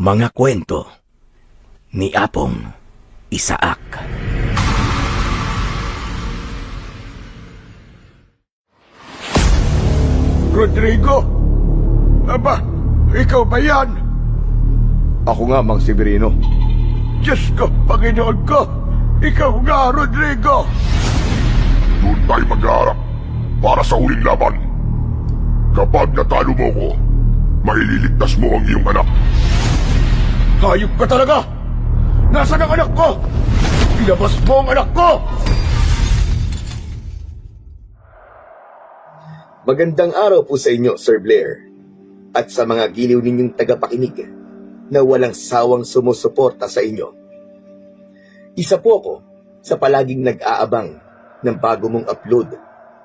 Mga kwento ni Apong Isaak. Rodrigo! Aba, ikaw ba yan? Ako nga, Mang Severino. Diyos ko, Panginoon ko! Ikaw nga, Rodrigo! Doon tayo mag-aarap para sa huling laban. Kapag natalo mo ko, maililigtas mo ang iyong anak. Hayop ka talaga! Nasaan ang anak ko? Ilabas mo ang anak ko! Magandang araw po sa inyo, Sir Blair, at sa mga giliw ninyong tagapakinig na walang sawang sumusuporta sa inyo. Isa po ako sa palaging nag-aabang ng bago mong upload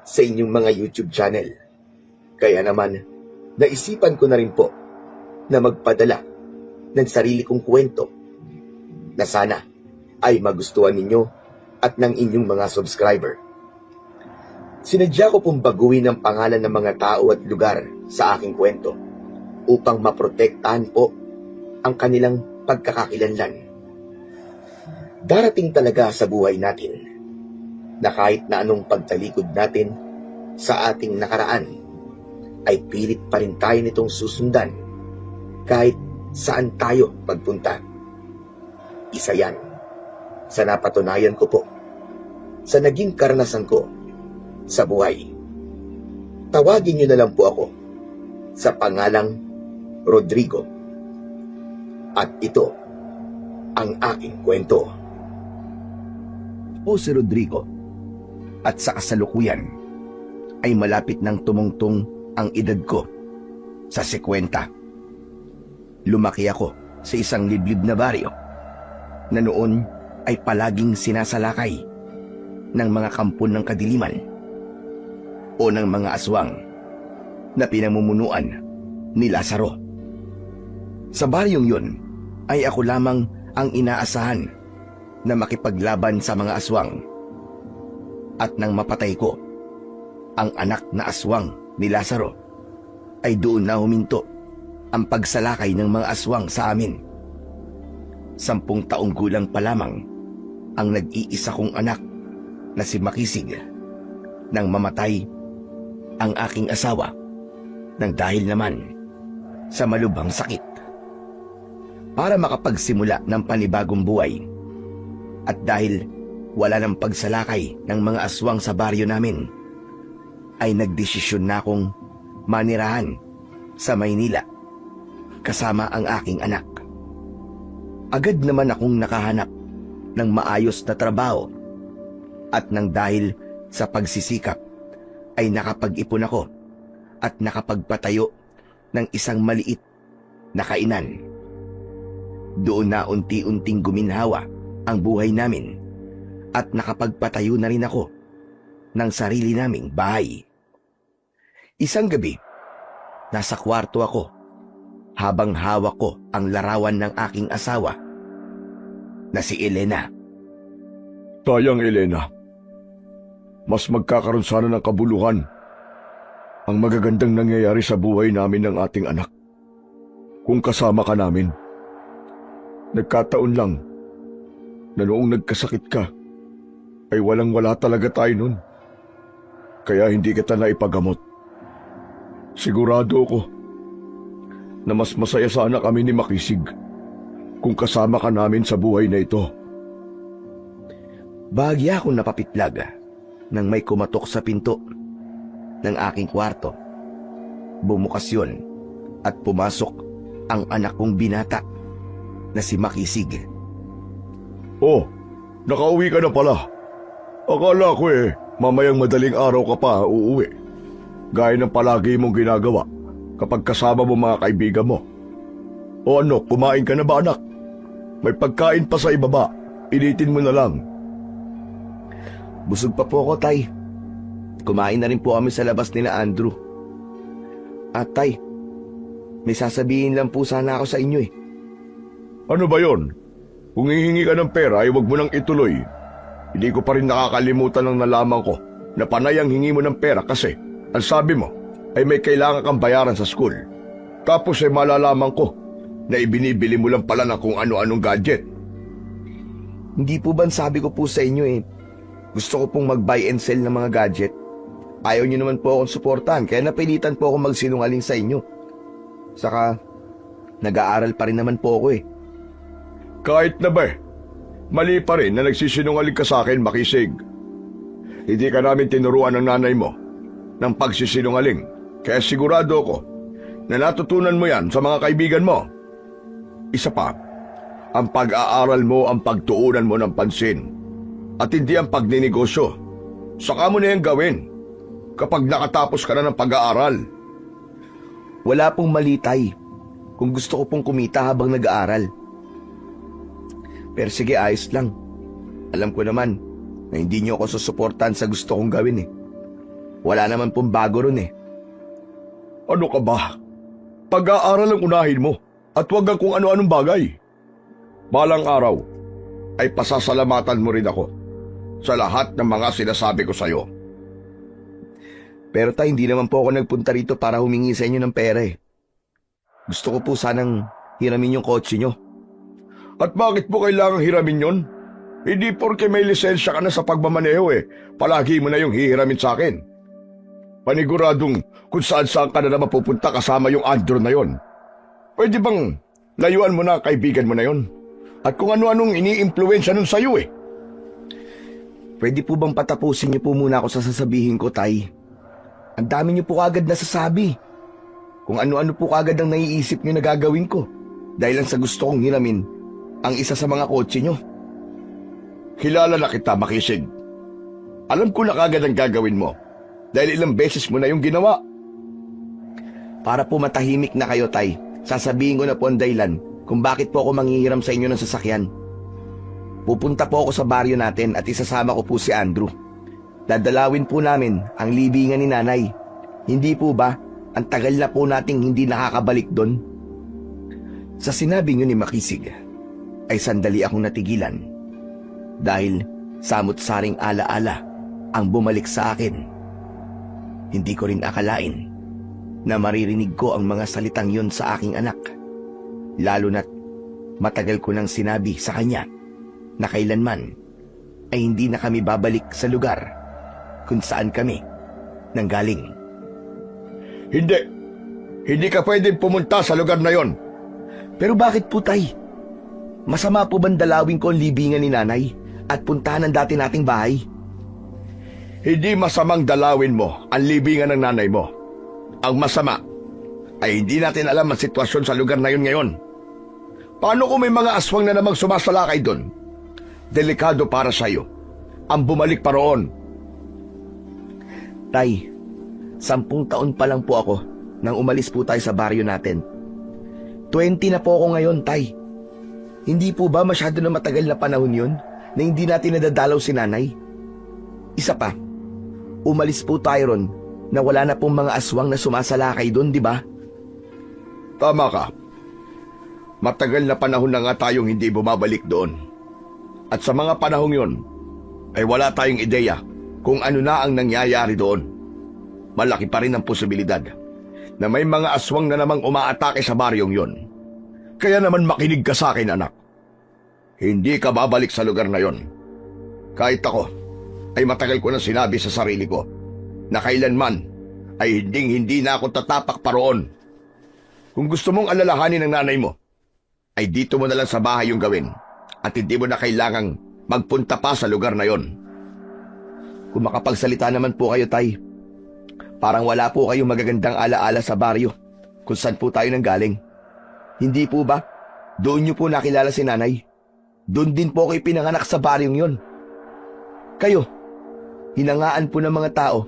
sa inyong mga YouTube channel. Kaya naman, naisipan ko na rin po na magpadala ng sarili kong kwento na sana ay magustuhan ninyo at ng inyong mga subscriber. Sinadya ko pong baguhin ang pangalan ng mga tao at lugar sa aking kwento upang maprotektahan po ang kanilang pagkakakilanlan. Darating talaga sa buhay natin na kahit na anong pagtalikod natin sa ating nakaraan ay pilit pa rin tayo nitong susundan kahit saan tayo pagpunta. Isa yan sa napatunayan ko po sa naging karanasan ko sa buhay. Tawagin niyo na lang po ako sa pangalang Rodrigo. At ito ang aking kwento. O si Rodrigo, at sa kasalukuyan ay malapit ng tumungtong ang edad ko sa 50. Lumaki ako sa isang liblib na baryo na noon ay palaging sinasalakay ng mga kampon ng kadiliman o ng mga aswang na pinamumunuan ni Lazaro. Sa baryong yun ay ako lamang ang inaasahan na makipaglaban sa mga aswang. At nang mapatay ko ang anak na aswang ni Lazaro, ay doon na huminto ang pagsalakay ng mga aswang sa amin. 10 taong gulang pa lamang ang nag-iisa kong anak na si Makisig nang mamatay ang aking asawa nang dahil naman sa malubhang sakit. Para makapagsimula ng panibagong buhay at dahil wala ng pagsalakay ng mga aswang sa baryo namin, ay nagdesisyon na akong manirahan sa Maynila kasama ang aking anak. Agad naman akong nakahanap ng maayos na trabaho at nang dahil sa pagsisikap ay nakapag-ipon ako at nakapagpatayo ng isang maliit na kainan. Doon na unti-unting guminhawa ang buhay namin at nakapagpatayo na rin ako ng sarili naming bahay. Isang gabi, nasa kwarto ako habang hawak ko ang larawan ng aking asawa na si Elena. Tayang Elena, mas magkakaroon sana ng kabuluhan ang magagandang nangyayari sa buhay namin ng ating anak kung kasama ka namin. Nagkataon lang na noong nagkasakit ka ay walang-wala talaga tayo nun. Kaya hindi kita naipagamot. Sigurado ako na mas masaya sana kami ni Makisig kung kasama ka namin sa buhay na ito. Bahagya akong napapitlag nang may kumatok sa pinto ng aking kwarto. Bumukas yun at pumasok ang anak kong binata na si Makisig. Oh, nakauwi ka na pala. Akala ko mamayang madaling araw ka pa uuwi. Gaya ng palagi mong ginagawa kapag kasama mo mga kaibigan mo. O ano, kumain ka na ba anak? May pagkain pa sa ibaba. Initin mo na lang. Busog pa po ako, tay. Kumain na rin po kami sa labas nila Andrew. At tay, may sasabihin lang po sana ako sa inyo Ano ba yon? Kung hihingi ka ng pera ay huwag mo nang ituloy. Hindi ko pa rin nakakalimutan ng nalaman ko na panay ang hingi mo ng pera kasi ang sabi mo ay may kailangan kang bayaran sa school. Tapos ay malalaman ko na ibinibili mo lang pala ng kung ano-anong gadget. Hindi po ba sabi ko po sa inyo gusto ko pong mag-buy and sell ng mga gadget. Ayaw niyo naman po akong suportahan kaya napilitan po akong magsinungaling sa inyo. Saka, nag-aaral pa rin naman po ako Kahit na ba mali pa rin na nagsisinungaling ka sa akin, Makisig. Hindi ka namin tinuruan ng nanay mo ng pagsisinungaling. Kaya sigurado ko na natutunan mo yan sa mga kaibigan mo. Isa pa, ang pag-aaral mo ang pagtuunan mo ng pansin at hindi ang pagninegosyo. Saka mo na yan gawin kapag nakatapos ka na ng pag-aaral. Wala pong mali, Tay, kung gusto ko pong kumita habang nag-aaral. Pero sige, ayos lang. Alam ko naman na hindi niyo ako susuportahan sa gusto kong gawin Wala naman pong bago ron Ano ka ba? Pag-aaral ang unahin mo at huwag ang kung ano-anong bagay. Balang araw ay pasasalamatan mo rin ako sa lahat ng mga sinasabi ko sa'yo. Pero Tay, hindi naman po ako nagpunta rito para humingi sa inyo ng pera Gusto ko po sanang hiramin yung kotse nyo. At bakit mo kailangang hiramin yon? Hindi porke may lisensya ka na sa pagmamaneho palagi mo na yung hihiramin sa akin. Paniguradong kung saan-saan ka na mapupunta kasama yung Andrew na yon. Pwede bang layuan mo na kaibigan mo na yon? At kung ano-anong ini-impluwensya nun sa'yo Pwede po bang patapusin niyo po muna ako sa sasabihin ko, Tay? Ang dami niyo po agad nasasabi. Kung ano-ano po agad ang naiisip niyo na gagawin ko. Dahil lang sa gusto kong hiramin ang isa sa mga kotse niyo. Kilala na kita, Makisig. Alam ko na kagad ang gagawin mo. Dahil ilang beses mo na yung ginawa. Para po matahimik na kayo, Tay, sasabihin ko na po ang dahilan kung bakit po ako manghihiram sa inyo ng sasakyan. Pupunta po ako sa baryo natin at isasama ko po si Andrew. Dadalawin po namin ang libingan ni Nanay. Hindi po ba, ang tagal na po nating hindi nakakabalik doon? Sa sinabi niyo ni Makisig, ay sandali akong natigilan. Dahil samot-saring alaala ang bumalik sa akin. Hindi ko rin akalain na maririnig ko ang mga salitang yun sa aking anak. Lalo na't matagal ko nang sinabi sa kanya na kailanman ay hindi na kami babalik sa lugar kung saan kami nanggaling. Hindi. Hindi ka pwedeng pumunta sa lugar na yon. Pero bakit po, Tay? Masama po bang dalawin ko ang libingan ni Nanay at puntahan ang dati nating bahay? Hindi masamang dalawin mo ang libingan ng nanay mo. Ang masama ay hindi natin alam ang sitwasyon sa lugar na yun ngayon. Paano kung may mga aswang na namang sumasalakay doon? Delikado para sa'yo ang bumalik pa roon. Tay, 10 taon pa lang po ako nang umalis po tayo sa baryo natin. 20 na po ako ngayon, Tay. Hindi po ba masyado na matagal na panahon yun na hindi natin nadadalaw si Nanay? Isa pa, umalis po tayo ron na wala na pong mga aswang na sumasalakay doon, di ba? Tama ka. Matagal na panahon na nga tayong hindi bumabalik doon. At sa mga panahong yon, ay wala tayong ideya kung ano na ang nangyayari doon. Malaki pa rin ang posibilidad na may mga aswang na namang umaatake sa baryong yon. Kaya naman makinig ka sa akin, anak. Hindi ka babalik sa lugar na yon. Kahit ako, ay matagal ko na sinabi sa sarili ko na kailanman ay hindi na ako tatapak pa roon. Kung gusto mong alalahanin ng nanay mo, ay dito mo na lang sa bahay yung gawin at hindi mo na kailangang magpunta pa sa lugar na yon. Kung makapagsalita naman po kayo, Tay, parang wala po kayong magagandang alaala sa baryo kung saan po tayo nanggaling. Hindi po ba? Doon niyo po nakilala si Nanay. Doon din po kayo pinanganak sa baryong yon. Kayo, hinangaan po ng mga tao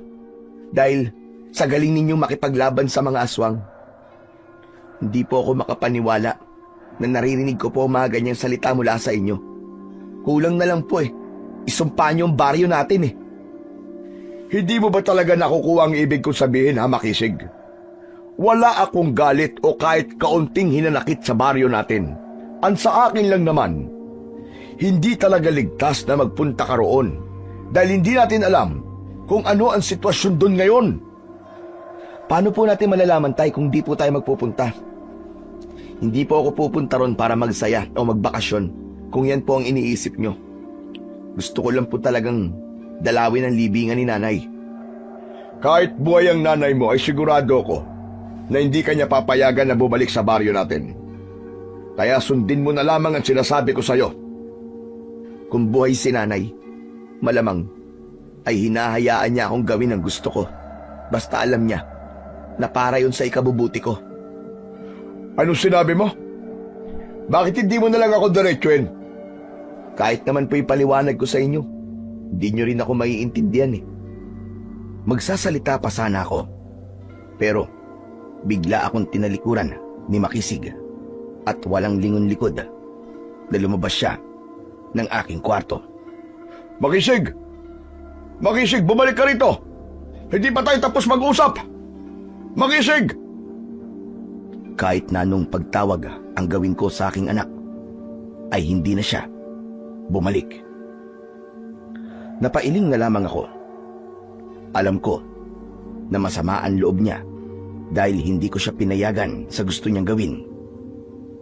dahil sa galing ninyong makipaglaban sa mga aswang. Hindi po ako makapaniwala na naririnig ko po mga ganyang salita mula sa inyo. Kulang na lang po isumpa niyo ang baryo natin Hindi mo ba talaga nakukuha ang ibig kong sabihin, ha, Makisig? Wala akong galit o kahit kaunting hinanakit sa baryo natin. Ang sa akin lang naman, hindi talaga ligtas na magpunta ka roon dahil hindi natin alam kung ano ang sitwasyon doon ngayon. Paano po natin malalaman, Tay, kung di po tayo magpupunta? Hindi po ako pupunta ron para magsaya o magbakasyon kung yan po ang iniisip nyo. Gusto ko lang po talagang dalawin ang libingan ni nanay. Kahit buhay ang nanay mo ay sigurado ko na hindi kanya papayagan na bumalik sa baryo natin. Kaya sundin mo na lamang ang sinasabi ko sa'yo. Kung buhay si nanay, malamang ay hinahayaan niya akong gawin ang gusto ko. Basta alam niya na para yun sa ikabubuti ko. Anong sinabi mo? Bakit hindi mo na lang ako diretsuin? Kahit naman po ipaliwanag ko sa inyo, hindi nyo rin ako maiintindihan eh. Magsasalita pa sana ako, pero bigla akong tinalikuran ni Makisig at walang lingon-likod na lumabas siya ng aking kwarto. Makisig! Makisig, bumalik ka rito! Hindi pa tayo tapos mag-usap! Makisig! Kahit na anong pagtawag ang gawin ko sa aking anak, ay hindi na siya bumalik. Napailing na lamang ako. Alam ko na masama ang loob niya dahil hindi ko siya pinayagan sa gusto niyang gawin.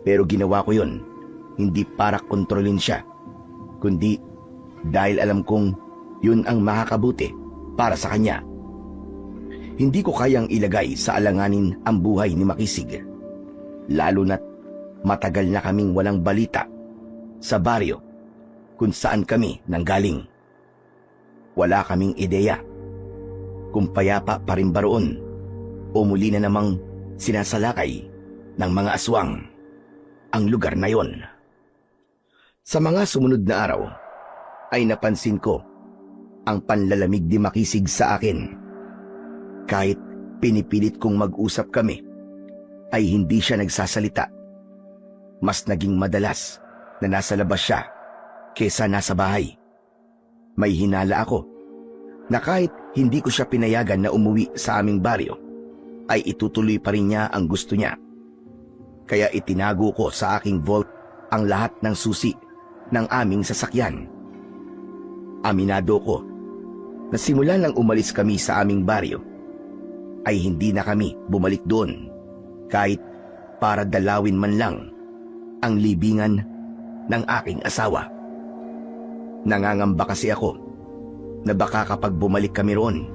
Pero ginawa ko yon hindi para kontrolin siya, kundi dahil alam kong yun ang makakabuti para sa kanya. Hindi ko kayang ilagay sa alanganin ang buhay ni Makisig, lalo na't matagal na kaming walang balita sa baryo kung saan kami nanggaling. Wala kaming ideya kung payapa pa rin ba roon o muli na namang sinasalakay ng mga aswang ang lugar na yon. Sa mga sumunod na araw ay napansin ko ang panlalamig ni Makisig sa akin. Kahit pinipilit kong mag-usap kami, ay hindi siya nagsasalita. Mas naging madalas na nasa labas siya kesa nasa bahay. May hinala ako na kahit hindi ko siya pinayagan na umuwi sa aming baryo, ay itutuloy pa rin niya ang gusto niya. Kaya itinago ko sa aking vault ang lahat ng susi ng aming sasakyan. Aminado ko na simula nang umalis kami sa aming baryo, ay hindi na kami bumalik doon kahit para dalawin man lang ang libingan ng aking asawa. Nangangamba kasi ako na baka kapag bumalik kami roon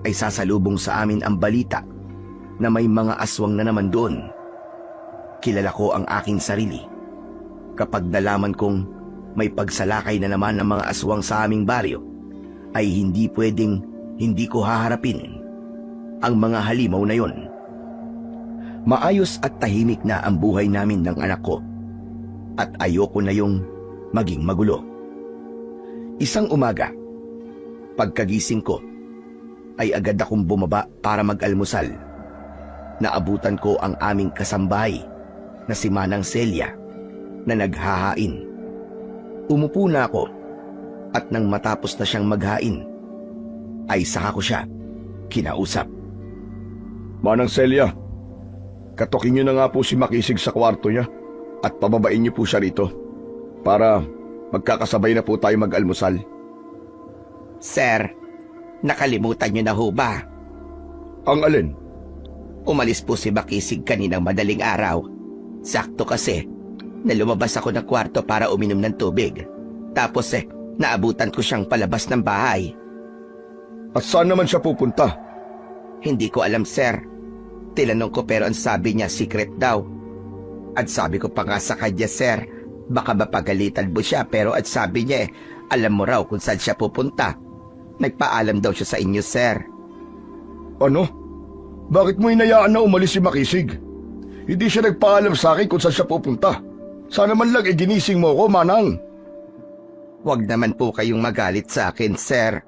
ay sasalubong sa amin ang balita na may mga aswang na naman doon. Kilala ko ang aking sarili kapag nalaman kong may pagsalakay na naman ang mga aswang sa aming baryo, ay hindi pwedeng hindi ko haharapin ang mga halimaw na yon. Maayos at tahimik na ang buhay namin ng anak ko at ayoko na yung maging magulo. Isang umaga, pagkagising ko, ay agad akong bumaba para mag-almusal. Naabutan ko ang aming kasambahay na si Manang Celia na naghahain. Umupo na ako at nang matapos na siyang maghain, ay saka ko siya kinausap. Manang Celia, katokin niyo na nga po si Makisig sa kwarto niya at pababain niyo po siya rito para magkakasabay na po tayo mag-almusal. Sir, nakalimutan niyo na ho ba? Ang alin? Umalis po si Makisig kaninang madaling araw. Sakto kasi na lumabas ako ng kwarto para uminom ng tubig. Tapos naabutan ko siyang palabas ng bahay. At saan naman siya pupunta? Hindi ko alam, sir. Tinanong ko pero ang sabi niya secret daw. At sabi ko pa nga sa kanya, sir, baka mapagalitan mo siya, pero at sabi niya alam mo raw kung saan siya pupunta. Nagpaalam daw siya sa inyo, sir. Ano? Bakit mo hinayaan na umalis si Makisig? Hindi siya nagpaalam sa akin kung saan siya pupunta. Sana man lang ginising mo ko, Manang. Huwag naman po kayong magalit sa akin, sir.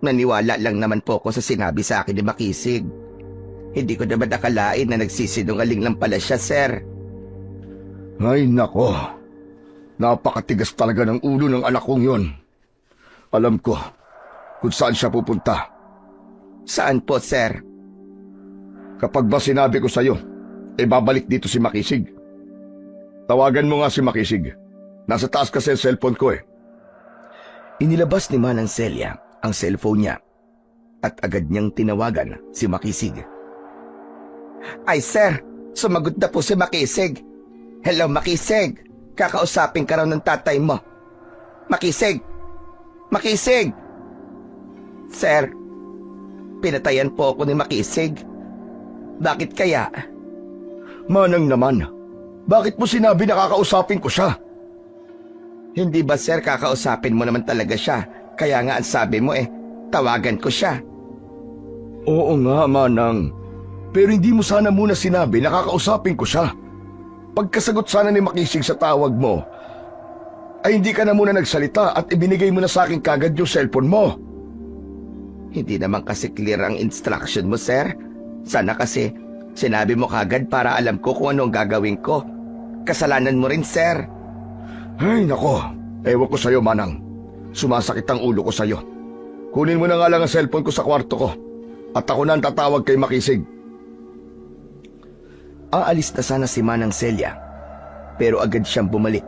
Naniwala lang naman po ako sa sinabi sa akin ni Makisig. Hindi ko naman nakalain na nagsisinungaling lang pala siya, sir. Ay nako, napakatigas talaga ng ulo ng anak kong yon. Alam ko kung saan siya pupunta. Saan po, sir? Kapag ba sinabi ko sa'yo, babalik dito si Makisig. Tawagan mo nga si Makisig. Nasa taas kasi ang cellphone ko Inilabas ni Manang Celia ang cellphone niya at agad niyang tinawagan si Makisig. Ay sir, sumagot na po si Makisig. Hello, Makisig. Kakausapin ka raw ng tatay mo. Makisig! Makisig! Sir, pinatayan po ako ni Makisig. Bakit kaya? Manang naman, bakit mo sinabi na kakausapin ko siya? Hindi ba, sir, kakausapin mo naman talaga siya? Kaya nga ang sabi mo tawagan ko siya. Oo nga, Manang. Pero hindi mo sana muna sinabi na kakausapin ko siya. Pagkasagot sana ni Makisig sa tawag mo, ay hindi ka na muna nagsalita at ibinigay mo na sa akin kagad yung cellphone mo. Hindi naman kasi clear ang instruction mo, sir. Sana kasi sinabi mo kagad para alam ko kung ano ang gagawin ko. Kasalanan mo rin, sir. Ay, nako. Ewan ko sa'yo, Manang. Sumasakit ang ulo ko sa'yo. Kunin mo na nga lang ang cellphone ko sa kwarto ko. At ako na ang tatawag kay Makisig. Aalis na sana si Manang Celia, pero agad siyang bumalik.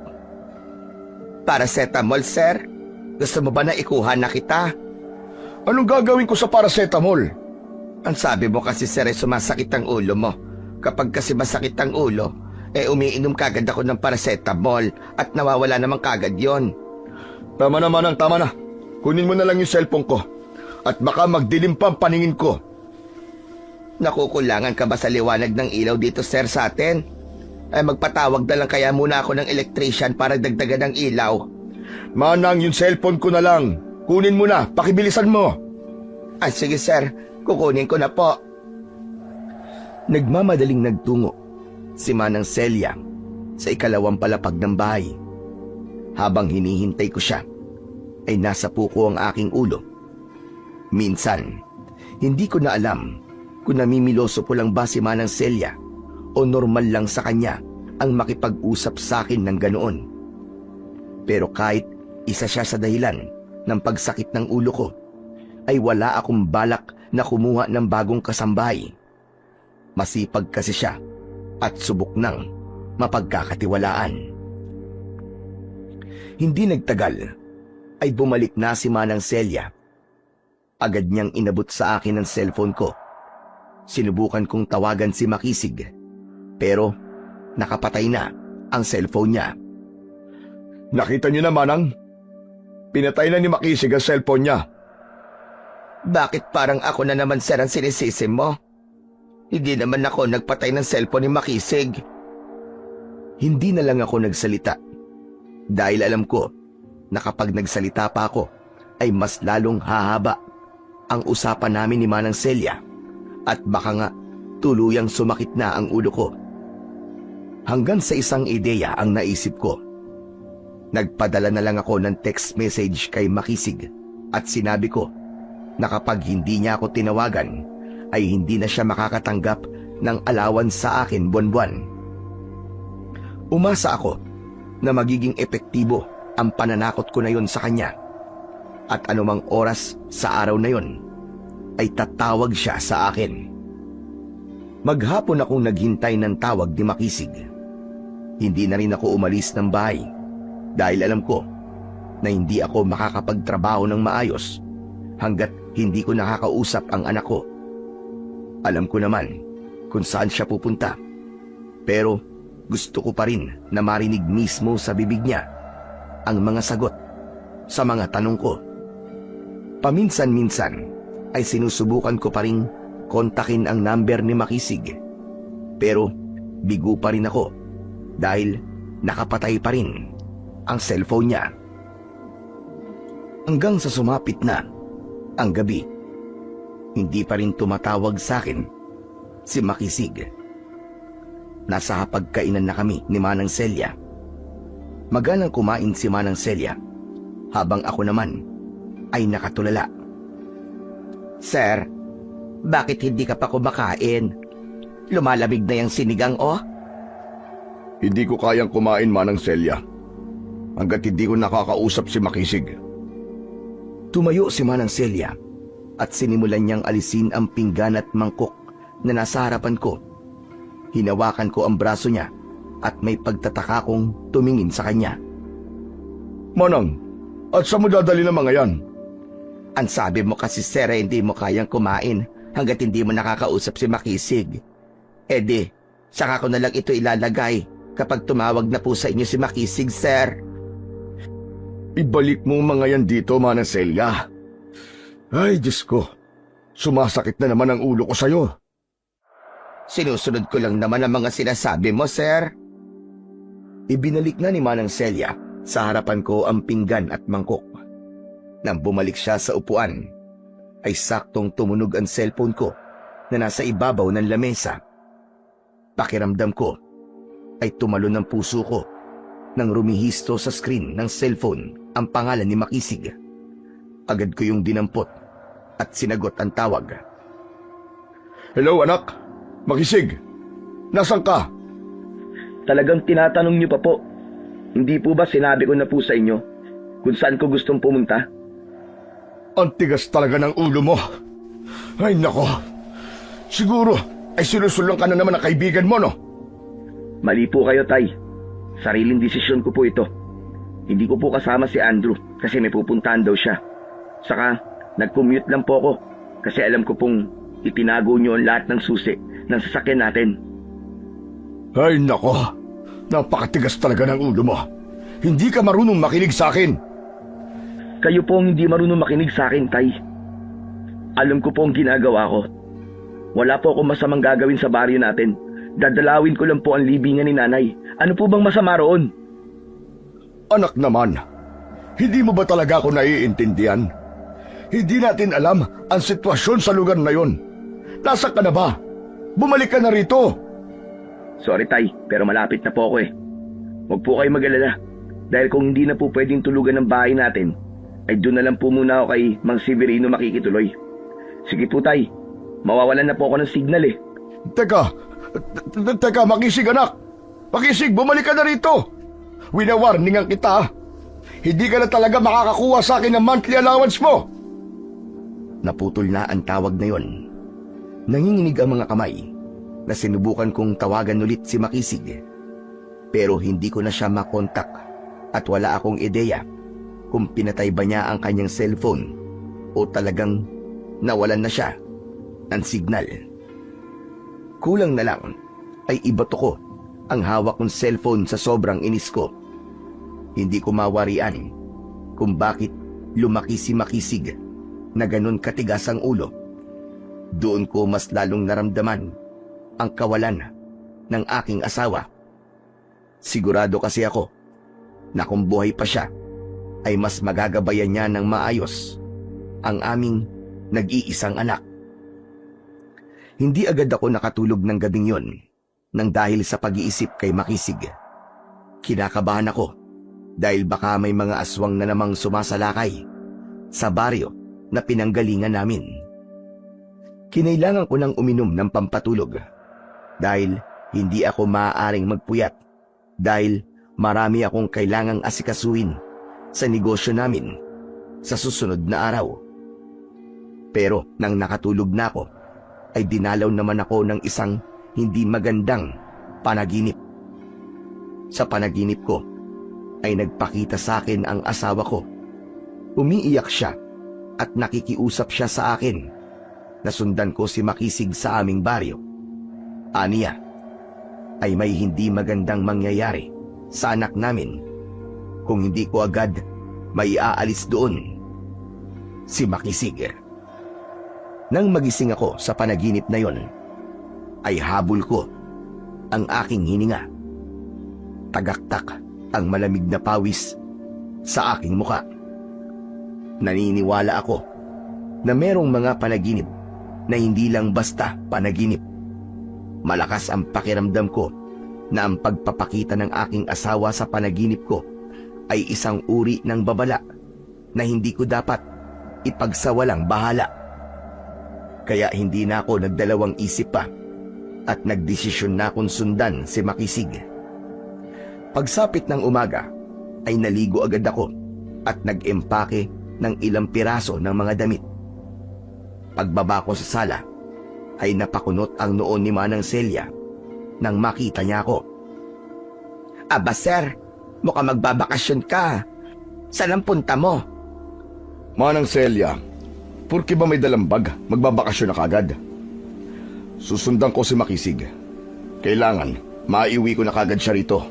Paracetamol, sir? Gusto mo ba na ikuha na kita? Anong gagawin ko sa paracetamol? Ang sabi mo kasi, sir, sumasakit ang ulo mo. Kapag kasi masakit ang ulo, umiinom kagad ako ng paracetamol at nawawala naman kagad yon. Tama na, Manang, tama na. Kunin mo na lang yung cellphone ko. At baka magdilim pa ang paningin ko. Nakukulangan ka ba sa liwanag ng ilaw dito, sir, sa atin? Magpatawag na lang kaya muna ako ng electrician para dagdagan ng ilaw. Manang, yung cellphone ko na lang. Kunin mo na, pakibilisan mo. Sige, sir. Kukunin ko na po. Nagmamadaling nagtungo si Manang Celia sa ikalawang palapag ng bahay. Habang hinihintay ko siya, ay nasa puko ang aking ulo. Minsan, hindi ko na alam kung namimiloso po lang ba si Manang Celia o normal lang sa kanya ang makipag-usap sa akin ng ganoon. Pero kahit isa siya sa dahilan ng pagsakit ng ulo ko, ay wala akong balak na kumuha ng bagong kasambahay. Masipag kasi siya at subok ng mapagkakatiwalaan. Hindi nagtagal ay bumalik na si Manang Celia. Agad niyang inabot sa akin ang cellphone ko. Sinubukan kong tawagan si Makisig, pero nakapatay na ang cellphone niya. Nakita niyo na, Manang? Pinatay na ni Makisig ang cellphone niya. Bakit parang ako na naman, sir, ang sinisisi mo? Hindi naman ako nagpatay ng cellphone ni Makisig. Hindi na lang ako nagsalita dahil alam ko na kapag nagsalita pa ako ay mas lalong hahaba ang usapan namin ni Manang Celia at baka nga tuluyang sumakit na ang ulo ko. Hanggang sa isang ideya ang naisip ko. Nagpadala na lang ako ng text message kay Makisig at sinabi ko na kapag hindi niya ako tinawagan ay hindi na siya makakatanggap ng allowance sa akin buwan-buwan. Umasa ako na magiging epektibo ang pananakot ko na yon sa kanya at anumang oras sa araw na yon ay tatawag siya sa akin. Maghapon akong naghintay ng tawag ni Makisig. Hindi na rin ako umalis ng bahay dahil alam ko na hindi ako makakapagtrabaho ng maayos hanggat hindi ko nakakausap ang anak ko. Alam ko naman kung saan siya pupunta, pero gusto ko pa rin na marinig mismo sa bibig niya ang mga sagot sa mga tanong ko. Paminsan-minsan ay sinusubukan ko pa rin kontakin ang number ni Makisig, pero bigo pa rin ako dahil nakapatay pa rin ang cellphone niya. Hanggang sa sumapit na ang gabi, hindi pa rin tumatawag sa akin si Makisig. Nasa hapagkainan na kami ni Manang Celia. Maganang kumain si Manang Celia habang ako naman ay nakatulala. Sir, bakit hindi ka pa kumakain? Lumalamig na yung sinigang, oh. Hindi ko kayang kumain, Manang Celia, hanggat hindi ko nakakausap si Makisig. Tumayo si Manang Celia at sinimulan niyang alisin ang pinggan at mangkok na nasa harapan ko. Hinawakan ko ang braso niya at may pagtataka kong tumingin sa kanya. Manang, at saan mo dadali ng mga yan? Ang sabi mo kasi, sir, hindi mo kayang kumain hanggat hindi mo nakakausap si Makisig. Di, saka ko na lang ito ilalagay kapag tumawag na po sa inyo si Makisig, sir. Ibalik mo mga yan dito, Manang Celia. Ay, Diyos ko. Sumasakit na naman ang ulo ko sa'yo. Sinusunod ko lang naman ang mga sinasabi mo, sir. Ibinalik na ni Manang Celia sa harapan ko ang pinggan at mangkok. Nang bumalik siya sa upuan, ay saktong tumunog ang cellphone ko na nasa ibabaw ng lamesa. Pakiramdam ko ay tumalon ang puso ko nang rumihisto sa screen ng cellphone ang pangalan ni Makisig. Agad ko yung dinampot at sinagot ang tawag. Hello, anak. Makisig. Nasaan ka? Talagang tinatanong niyo pa po. Hindi po ba sinabi ko na po sa inyo kung saan ko gustong pumunta? Ang tigas talaga ng ulo mo. Ay, nako. Siguro ay sinusulong ka na naman ng kaibigan mo, no? Mali po kayo, Tay. Sariling desisyon ko po ito. Hindi ko po kasama si Andrew kasi may pupuntahan daw siya. Saka, nag-commute lang po ako kasi alam ko pong itinago niyo ang lahat ng susi ng sasakyan natin. Ay, nako. Napakatigas talaga ng ulo mo. Hindi ka marunong makinig sa akin. Kayo po ang hindi marunong makinig sa akin, Tay. Alam ko po ang ginagawa ko. Wala po akong masamang gagawin sa baryo natin. Dadalawin ko lang po ang libingan ni Nanay. Ano po bang masama roon? Anak naman, hindi mo ba talaga ako naiintindihan? Hindi natin alam ang sitwasyon sa lugar na yon. Nasaan ka na ba? Bumalik ka na rito. Sorry, Tay, pero malapit na po ako eh. Huwag po kayo mag-alala. Dahil kung hindi na po pwedeng tulugan ng bahay natin, ay doon na lang po muna ako kay Mang Severino makikituloy. Sige po, Tay. Mawawalan na po ako ng signal eh. Teka, Makisig anak. Makisig, bumalik ka na rito. Winawarningan kita. Hindi ka na talaga makakakuha sa akin ng monthly allowance mo. Naputol na ang tawag na yon. Nanginginig ang mga kamay na sinubukan kong tawagan ulit si Makisig. Pero hindi ko na siya makontak at wala akong ideya kung pinatay ba niya ang kanyang cellphone o talagang nawalan na siya ng signal. Kulang na lang ay ibato ko ang hawak kong cellphone sa sobrang inis ko. Hindi ko mawarian kung bakit lumaki si Makisig na ganun katigas ang ulo. Doon ko mas lalong naramdaman ang kawalan ng aking asawa. Sigurado kasi ako na kung buhay pa siya, ay mas magagabayan niya ng maayos ang aming nag-iisang anak. Hindi agad ako nakatulog ng gabing yon nang dahil sa pag-iisip kay Makisig. Kinakabahan ako dahil baka may mga aswang na namang sumasalakay sa baryo na pinanggalingan namin. Kinailangan ko nang uminom ng pampatulog dahil hindi ako maaaring magpuyat dahil marami akong kailangang asikasuhin sa negosyo namin sa susunod na araw. Pero nang nakatulog na ako, ay dinalaw naman ako ng isang hindi magandang panaginip. Sa panaginip ko, ay nagpakita sa akin ang asawa ko. Umiiyak siya at nakikiusap siya sa akin. Nasundan ko si Makisig sa aming baryo. Aniya, ay may hindi magandang mangyayari sa anak namin kung hindi ko agad may aalis doon si Makisig. Nang magising ako sa panaginip na yon, ay habol ko ang aking hininga. Tagaktak ang malamig na pawis sa aking muka. Naniniwala ako na merong mga panaginip na hindi lang basta panaginip. Malakas ang pakiramdam ko na ang pagpapakita ng aking asawa sa panaginip ko ay isang uri ng babala na hindi ko dapat ipagsawalang bahala. Kaya hindi na ako nagdalawang isip pa at nagdesisyon na akong sundan si Makisig. Pagsapit ng umaga ay naligo agad ako at nag-empake ng ilang piraso ng mga damit. Pagbaba ko sa sala ay napakunot ang noon ni Manang Celia nang makita niya ako. Aba sir, mukhang magbabakasyon ka. Saan ang punta mo? Manang Celia, porke ba may dalang bag, magbabakasyon na kagad? Susundan ko si Makisig. Kailangan maiuwi ko na kagad siya rito.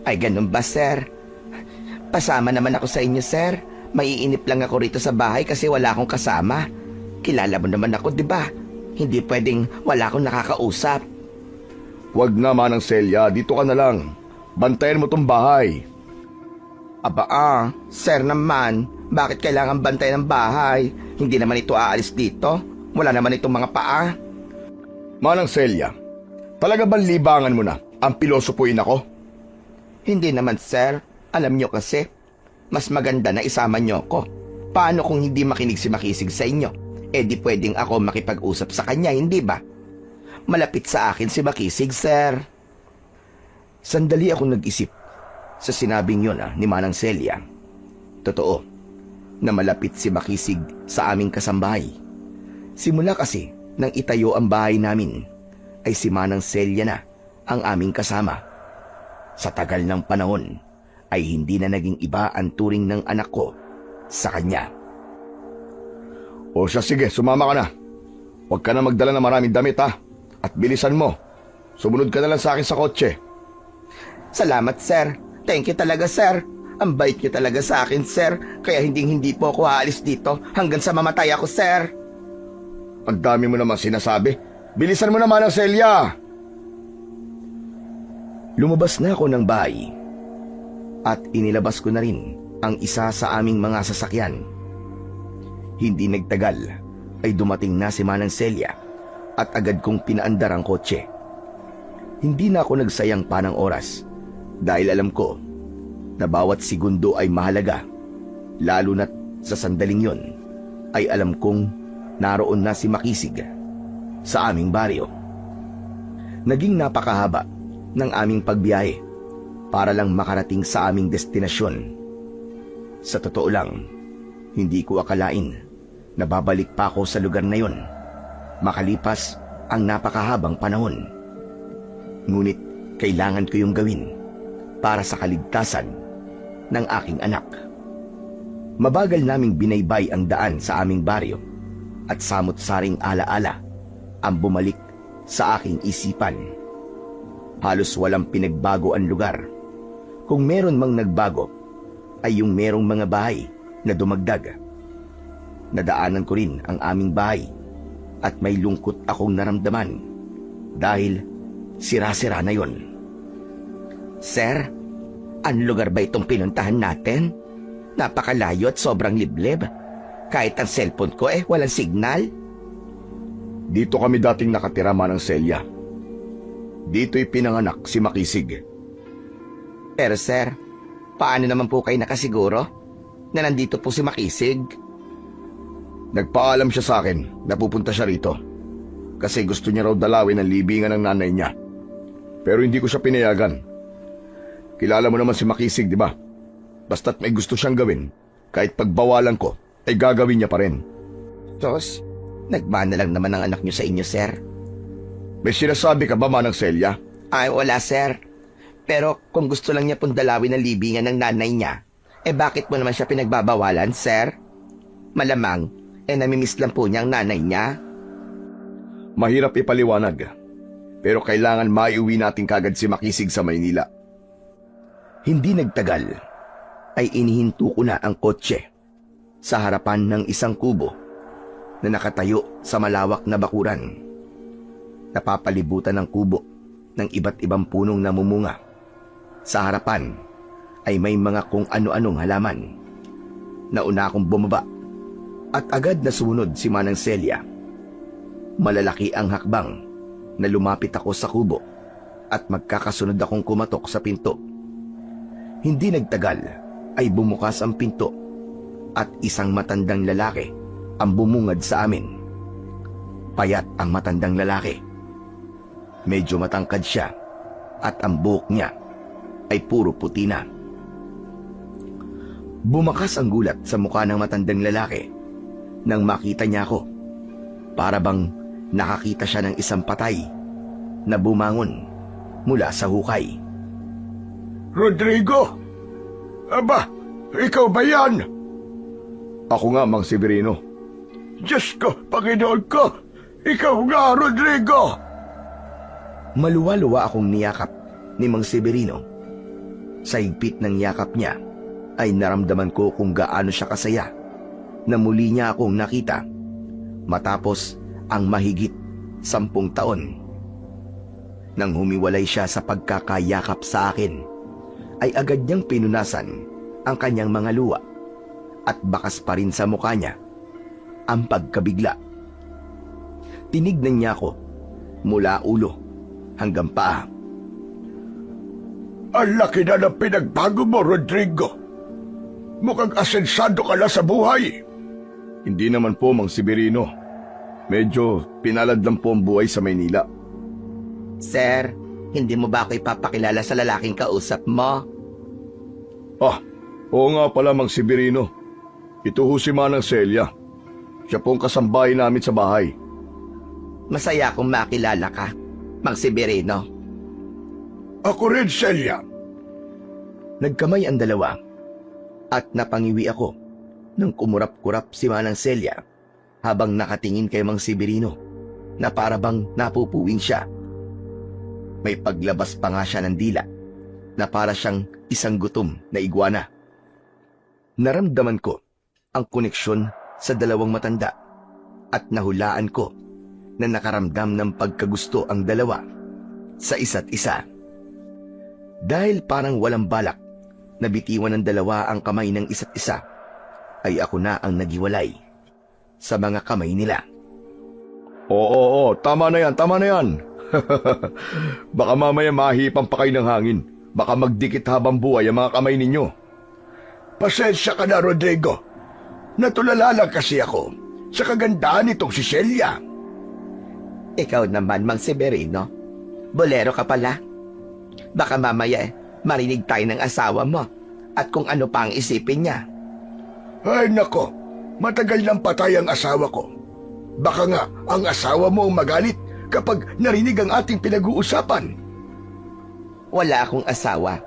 Ay, ganun ba, sir? Pasama naman ako sa inyo, sir. Maiinip lang ako rito sa bahay kasi wala akong kasama. Kilala mo naman ako, di ba? Hindi pwedeng wala akong nakakausap. Huwag na, Manang Celia. Dito ka na lang. Bantayan mo tong bahay. Aba, sir naman, bakit kailangan bantay ng bahay? Hindi naman ito aalis dito. Wala naman itong mga paa. Manang Celia, talaga bang libangan mo na ang pilosopuin ako? Hindi naman, sir. Alam nyo kasi, mas maganda na isama nyo ako. Paano kung hindi makinig si Makisig sa inyo? Eh di pwedeng ako makipag-usap sa kanya, hindi ba? Malapit sa akin si Makisig, sir. Sandali ako nag-isip sa sinabing yun ni Manang Celia. Totoo na malapit si Makisig sa aming kasambahay. Simula kasi nang itayo ang bahay namin, ay si Manang Celia na ang aming kasama. Sa tagal ng panahon, ay hindi na naging iba ang turing ng anak ko sa kanya. O siya, sige, sumama ka na. Huwag ka na magdala ng maraming damit, ha? At bilisan mo. Sumunod ka na lang sa akin sa kotse. Salamat, sir. Thank you talaga, sir. Ang bait niyo talaga sa akin, sir. Kaya hindi po ako aalis dito hanggang sa mamatay ako, sir. Ang dami mo naman sinasabi. Bilisan mo naman ang Celia. Lumabas na ako ng bahay at inilabas ko na rin ang isa sa aming mga sasakyan. Hindi nagtagal ay dumating na si Manang Celia at agad kong pinaandar ang kotse. Hindi na ako nagsayang pa ng oras dahil alam ko na bawat segundo ay mahalaga, lalo na't sa sandaling yon ay alam kong naroon na si Makisig sa aming baryo. Naging napakahaba ng aming pagbiyahe para lang makarating sa aming destinasyon. Sa totoo lang, hindi ko akalain na babalik pa ako sa lugar na yon makalipas ang napakahabang panahon. Ngunit kailangan ko yung gawin para sa kaligtasan ng aking anak. Mabagal naming binaybay ang daan sa aming baryo at samot-saring alaala ang bumalik sa aking isipan. Halos walang pinagbago ang lugar. Kung meron mang nagbago, ay yung merong mga bahay na dumagdag. Nadaanan ko rin ang aming bahay at may lungkot akong naramdaman dahil sira-sira na yon. Sir, ang lugar ba itong pinuntahan natin? Napakalayo at sobrang liblib. Kahit ang cellphone ko walang signal. Dito kami dating nakatira, Manang Celia. Dito'y pinanganak si Makisig. Pero sir, paano naman po kayo nakasiguro na nandito po si Makisig? Nagpaalam siya sa akin na pupunta siya rito kasi gusto niya raw dalawin ang libingan ng nanay niya. Pero hindi ko siya pinayagan. Kilala mo naman si Makisig, di ba? Basta't may gusto siyang gawin, kahit pagbawalan ko, ay gagawin niya pa rin. Tos, nagmana lang naman ang anak niyo sa inyo, sir. May sinasabi ka ba, Manang Celia? Ay, wala, sir. Pero kung gusto lang niya pong dalawin ang libingan ng nanay niya, bakit mo naman siya pinagbabawalan, sir? Malamang, namimiss lang po niya ang nanay niya. Mahirap ipaliwanag. Pero kailangan maiuwi natin kagad si Makisig sa Maynila. Hindi nagtagal ay inihinto ko na ang kotse sa harapan ng isang kubo na nakatayo sa malawak na bakuran. Napapalibutan ng kubo ng iba't ibang punong namumunga. Sa harapan ay may mga kung ano-anong halaman. Nauna akong bumaba at agad na sumunod si Manang Celia. Malalaki ang hakbang na lumapit ako sa kubo at magkakasunod akong kumatok sa pinto. Hindi nagtagal ay bumukas ang pinto at isang matandang lalaki ang bumungad sa amin. Payat ang matandang lalaki. Medyo matangkad siya at ang buhok niya ay puro puti na. Bumakas ang gulat sa mukha ng matandang lalaki nang makita niya ako. Para bang nakakita siya ng isang patay na bumangon mula sa hukay. Rodrigo! Aba, ikaw ba yan? Ako nga, Mang Severino. Diyos ko, Panginoon ko! Ikaw nga, Rodrigo! Maluwa-luwa akong niyakap ni Mang Severino. Sa higpit ng yakap niya ay naramdaman ko kung gaano siya kasaya na muli niya akong nakita matapos ang mahigit 10 taon. Nang humiwalay siya sa pagkakayakap sa akin, ay agad niyang pinunasan ang kanyang mga luwa at bakas pa rin sa mukha niya ang pagkabigla. Tinignan niya ako mula ulo hanggang paa. Ang laki na ng pinagbago mo, Rodrigo. Mukhang asensado ka na sa buhay. Hindi naman po, Mang Severino. Medyo pinalad lang po ang buhay sa Maynila. Sir, hindi mo ba ako ipapakilala sa lalaking kausap mo? Ah, oo nga pala, Mang Severino. Ito ho si Manang Celia. Siya po ang kasambahay namin sa bahay. Masaya akong makilala ka, Mang Severino. Ako rin, Celia. Nagkamay ang dalawa at napangiwi ako nang kumurap-kurap si Manang Celia habang nakatingin kay Mang Severino na para bang napupuwing siya. May paglabas pa nga siya ng dila na para siyang isang gutom na iguana. Naramdaman ko ang koneksyon sa dalawang matanda at nahulaan ko na nakaramdam ng pagkagusto ang dalawa sa isa't isa. Dahil parang walang balak na bitiwan ng dalawa ang kamay ng isa't isa, ay ako na ang nagiwalay sa mga kamay nila. Oo, tama na yan, tama na yan. Baka mamaya mahipan pa kayo ng hangin. Baka magdikit habang buhay ang mga kamay ninyo. Pasensya ka na, Rodrigo. Natulala lang kasi ako sa kagandahan nitong si Celia. Ikaw naman, Mang Severino. Bolero ka pala. Baka mamaya marinig tayo ng asawa mo at kung ano pa ang isipin niya. Ay nako, matagal nang patay ang asawa ko. Baka nga ang asawa mo ang magalit kapag narinig ang ating pinag-uusapan. Wala akong asawa.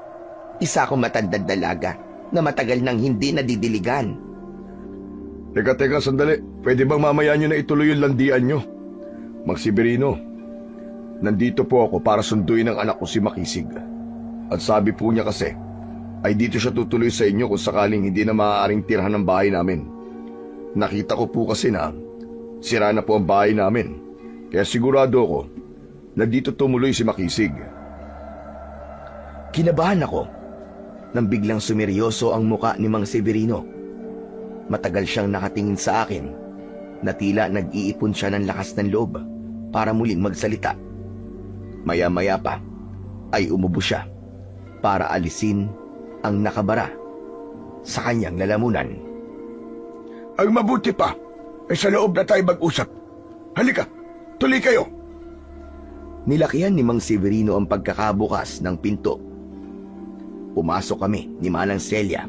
Isa akong matandang dalaga na matagal nang hindi nadidiligan. Teka, sandali. Pwede bang mamaya nyo na ituloy yung landian nyo? Mang Severino, nandito po ako para sunduin ang anak ko si Makisig. At sabi po niya kasi, ay dito siya tutuloy sa inyo kung sakaling hindi na maaaring tirhan ng bahay namin. Nakita ko po kasi na sira na po ang bahay namin. Kaya sigurado ako na dito tumuloy si Makisig. Kinabahan ako nang biglang sumeryoso ang muka ni Mang Severino. Matagal siyang nakatingin sa akin na tila nag-iipon siya ng lakas ng loob para muling magsalita. Maya-maya pa ay umubo siya para alisin ang nakabara sa kanyang lalamunan. Ang mabuti pa ay sa loob na tayo mag-usap. Halika, tuloy kayo. Nilakihan ni Mang Severino ang pagkakabukas ng pinto. Pumasok kami ni Manang Celia.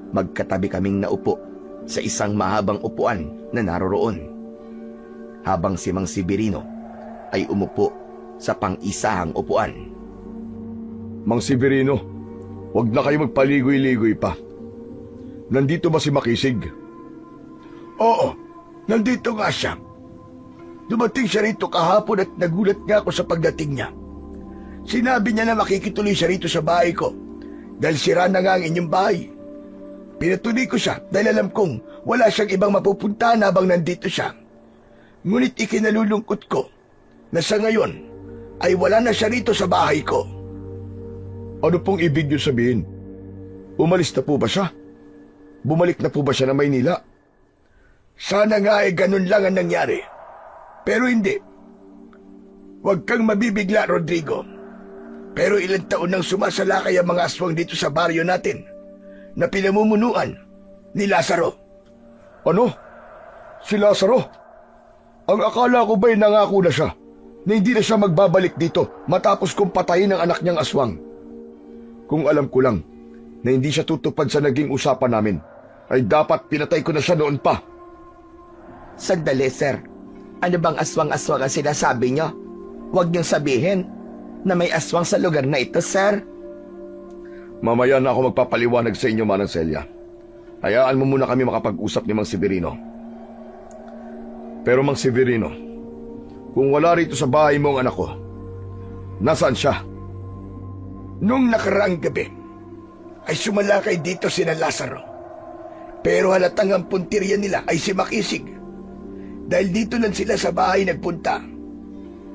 Magkatabi kaming naupo sa isang mahabang upuan na naroroon, habang si Mang Severino ay umupo sa pang-isahang upuan. Mang Severino, huwag na kayo magpaligoy-ligoy pa. Nandito ba si Makisig? Oo, nandito nga siya. Dumating siya rito kahapon at nagulat nga ako sa pagdating niya. Sinabi niya na makikituloy siya rito sa bahay ko dahil sira na nga ang inyong bahay. Pinatuloy ko siya dahil alam kong wala siyang ibang mapupuntahan habang nandito siya. Ngunit ikinalulungkot ko na sa ngayon ay wala na siya rito sa bahay ko. Ano pong ibig niyo sabihin? Umalis na po ba siya? Bumalik na po ba siya na Maynila? Sana nga ay ganun lang ang nangyari. Pero hindi. Huwag kang mabibigla, Rodrigo. Pero ilang taon nang sumasalakay ang mga aswang dito sa baryo natin na pinamumunuan ni Lazaro. Ano? Si Lazaro? Ang akala ko ba'y nangako na siya na hindi na siya magbabalik dito matapos kong patayin ang anak niyang aswang. Kung alam ko lang na hindi siya tutupad sa naging usapan namin, ay dapat pinatay ko na siya noon pa. Sandali, sir. Ano bang aswang-aswang ang sinasabi niyo? Huwag niyong sabihin na may aswang sa lugar na ito, sir. Mamaya na ako magpapaliwanag sa inyo, Manang Celia. Hayaan mo muna kami makapag-usap ni Mang Severino. Pero Mang Severino, kung wala rito sa bahay mo ang anak ko, Nasaan siya? Nung nakaraang gabi, ay sumalakay dito sina Lazaro. Pero halatang ang puntirya nila ay si Makisig. Dahil dito lang sila sa bahay nagpunta.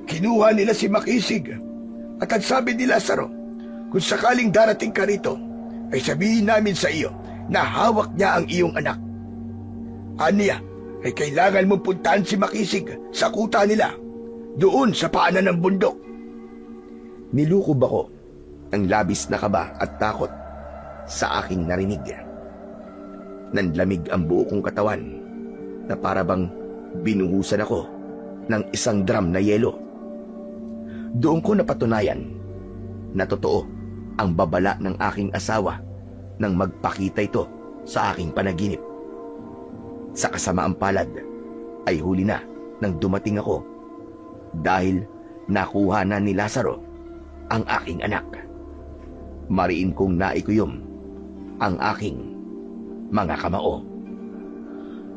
Kinuha nila si Makisig. At ang sabi ni Lazaro, kung sakaling darating ka rito, ay sabihin namin sa iyo na hawak niya ang iyong anak. Aniya, ay kailangan mong puntahan si Makisig sa kuta nila, doon sa paanan ng bundok. Nilukob ako ng labis na kaba at takot sa aking narinig. Nanlamig ang buo kong katawan na para bang binuhusan ako ng isang drum na yelo. Doon ko napatunayan na totoo ang babala ng aking asawa nang magpakita ito sa aking panaginip. Sa kasamaang palad ay huli na nang dumating ako dahil nakuha na ni Lazaro ang aking anak. Mariin kong naikuyom ang aking mga kamao.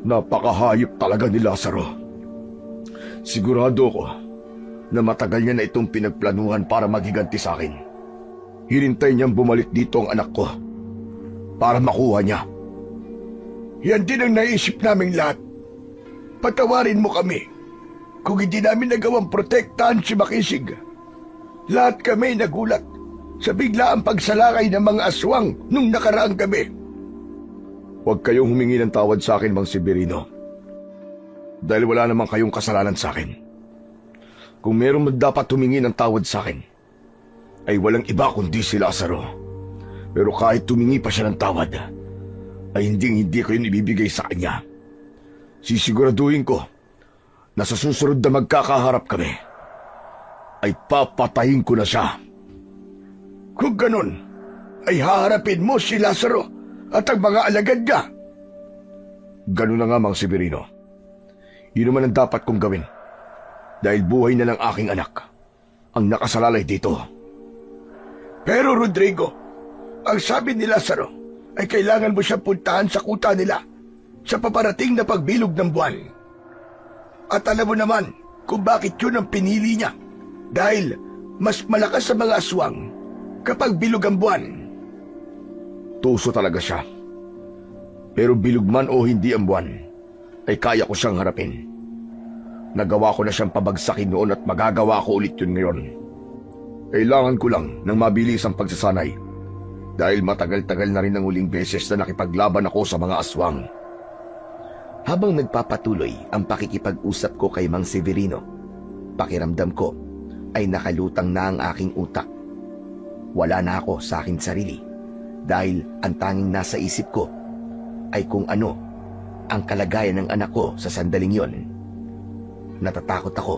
Napakahayop talaga ni Lazaro. Sigurado ko na matagal niya na itong pinagplanuhan para maghiganti sa akin. Hinintay niyang bumalik dito ang anak ko para makuha niya. Yan din ang naisip naming lahat. Patawarin mo kami kung hindi namin nagawang protektahan si Makisig. Lahat kami nagulat sa biglaang pagsalakay ng mga aswang nung nakaraang gabi. Huwag kayong humingi ng tawad sa akin, Mang Severino. Dahil wala namang kayong kasalanan sa akin. Kung meron man dapat humingi ng tawad sa akin, ay walang iba kundi si Lazaro. Pero kahit humingi pa siya ng tawad, ay hindi ko yun ibibigay sa kanya. Sisiguraduhin ko na sa susunod na magkakaharap kami, ay papatayin ko na siya. Kung ganun, ay haharapin mo si Lazaro at ang mga alagad niya. Ganun na nga, Mang Severino. Yun naman ang dapat kong gawin. Dahil buhay na ng aking anak ang nakasalalay dito. Pero Rodrigo, ang sabi ni Lazaro ay kailangan mo siyang puntahan sa kuta nila sa paparating na pagbilog ng buwan. At alam mo naman kung bakit yun ang pinili niya. Dahil mas malakas sa mga aswang kapag bilog ang buwan. Tuso talaga siya. Pero bilog man o hindi ang buwan, ay kaya ko siyang harapin. Nagawa ko na siyang pabagsakin noon at magagawa ko ulit yun ngayon. Kailangan ko lang ng mabilis ang pagsasanay dahil matagal-tagal na rin ang huling beses na nakipaglaban ako sa mga aswang. Habang nagpapatuloy ang pakikipag-usap ko kay Mang Severino, pakiramdam ko ay nakalutang na ang aking utak. Wala na ako sa aking sarili dahil ang tanging nasa isip ko ay kung ano ang kalagayan ng anak ko sa sandaling yon. Natatakot ako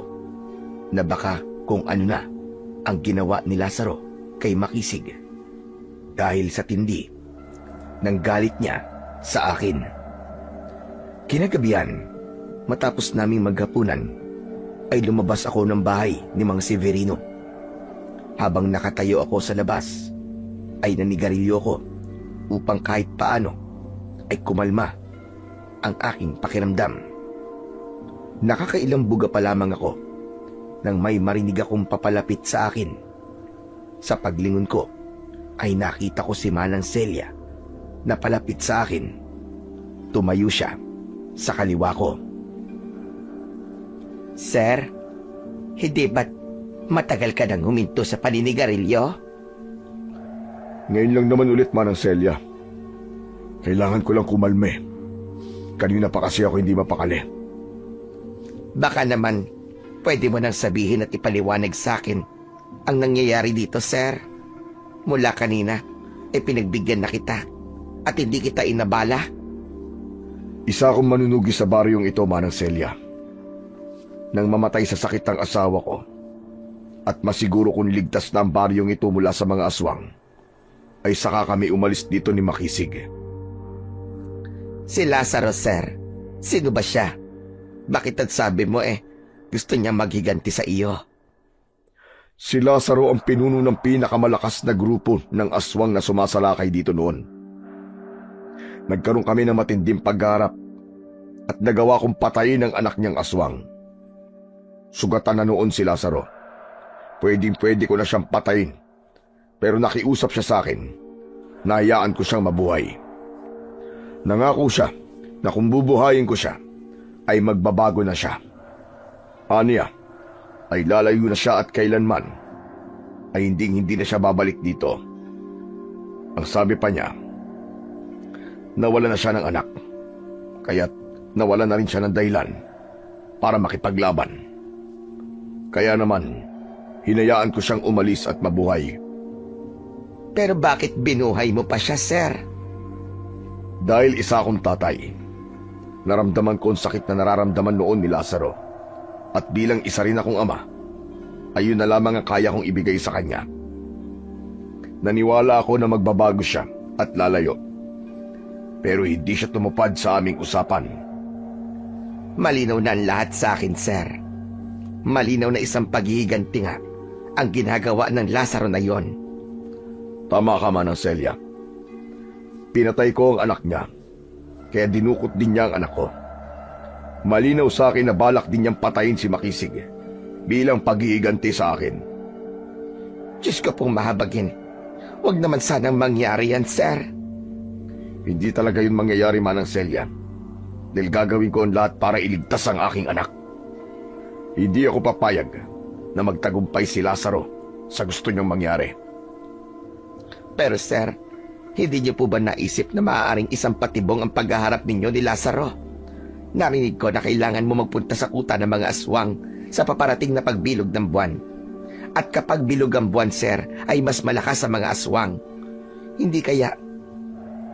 na baka kung ano na ang ginawa ni Lazaro kay Makisig dahil sa tindi ng galit niya sa akin. Kinagabihan, matapos naming maghapunan, ay lumabas ako ng bahay ni Mang Severino. Habang nakatayo ako sa labas, ay nanigarilyo ko upang kahit paano ay kumalma ang aking pakiramdam. Nakakailang buga pa lamang ako nang may marinig akong papalapit sa akin. Sa paglingon ko ay nakita ko si Manang Celia na palapit sa akin. Tumayo siya sa kaliwa ko. Sir, hindi ba't matagal ka nang huminto sa paninigarilyo? Ngayon lang naman ulit, Manang Celia. Kailangan ko lang kumalme. Kanina pa kasi ako hindi mapakali. Baka naman, pwede mo nang sabihin at ipaliwanag sa akin ang nangyayari dito, sir. Mula kanina, pinagbigyan na kita at hindi kita inabala. Isa akong manunugi sa baryong ito, Manang Celia. Nang mamatay sa sakit ang asawa ko, at masiguro kung niligtas na ang baryong ito mula sa mga aswang, ay saka kami umalis dito ni Makisig. Si Lazaro, sir. Sino ba siya? Bakit at sabi mo gusto niya maghiganti sa iyo? Si Lazaro ang pinuno ng pinakamalakas na grupo ng aswang na sumasalakay dito noon. Nagkaroon kami ng matinding pagharap at nagawa kong patayin ang anak niyang aswang. Sugatan na noon si Lazaro. pwedeng-pwede ko na siyang patayin. Pero nakiusap siya sa akin na hayaan ko siyang mabuhay. Nangako siya na kung bubuhayin ko siya, ay magbabago na siya. Aniya, ay lalayo na siya at kailanman ay hindi na siya babalik dito. Ang sabi pa niya, nawala na siya ng anak, kaya't nawala na rin siya ng dahilan para makipaglaban. Kaya naman, hinayaan ko siyang umalis at mabuhay. Pero bakit binuhay mo pa siya, sir? Dahil isa akong tatay, naramdaman ko ang sakit na nararamdaman noon ni Lazaro. At bilang isa rin akong ama, ayun na lamang ang kaya kong ibigay sa kanya. Naniwala ako na magbabago siya at lalayo. Pero hindi siya tumupad sa aming usapan. Malinaw na ang lahat sa akin, sir. Malinaw na isang paghihiganti nga ang ginagawa ng Lazaro na yon. Tama ka, Manang Celia. Pinatay ko ang anak niya, kaya dinukot din niya ang anak ko. Malinaw sa akin na balak din niyang patayin si Makisig bilang paghihiganti sa akin. Diyos ko pong mahabagin. Huwag naman sanang mangyari yan, sir. Hindi talaga yun mangyayari, Manang Celia. Dahil gagawin ko ang lahat para iligtas ang aking anak. Hindi ako papayag na magtagumpay si Lazaro sa gusto niyang mangyari. Pero sir, hindi niyo po ba naisip na maaaring isang patibong ang paghaharap ninyo ni Lazaro? Narinig ko na kailangan mo magpunta sa kuta ng mga aswang sa paparating na pagbilog ng buwan. At kapag bilog ang buwan, sir, ay mas malakas ang mga aswang. Hindi kaya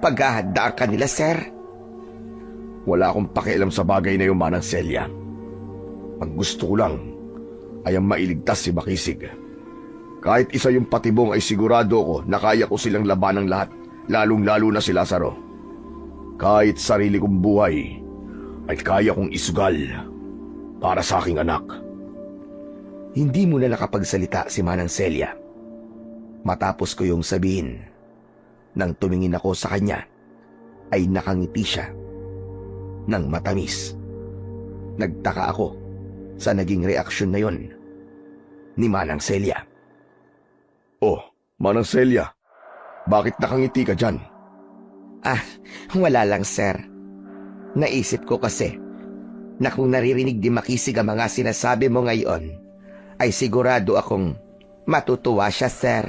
paghahandaan ka nila, sir? Wala akong pakialam sa bagay na yung, Manang Celia. Ang gusto ko lang ay ang mailigtas si Makisig. Kahit isa yung patibong ay sigurado ko na kaya ko silang laban ng lahat, lalong-lalo na si Lazaro. Kahit sarili kong buhay ay kaya kong isugal para sa aking anak. Hindi mo na nakapagsalita si Manang Celia. Matapos ko yung sabihin, nang tumingin ako sa kanya, ay nakangiti siya ng matamis. Nagtaka ako sa naging reaksyon na yon ni Manang Celia. Oh, Manang Celia, bakit nakangiti ka dyan? Wala lang, sir. Naisip ko kasi na kung naririnig di Makisig ang mga sinasabi mo ngayon, ay sigurado akong matutuwa siya, sir.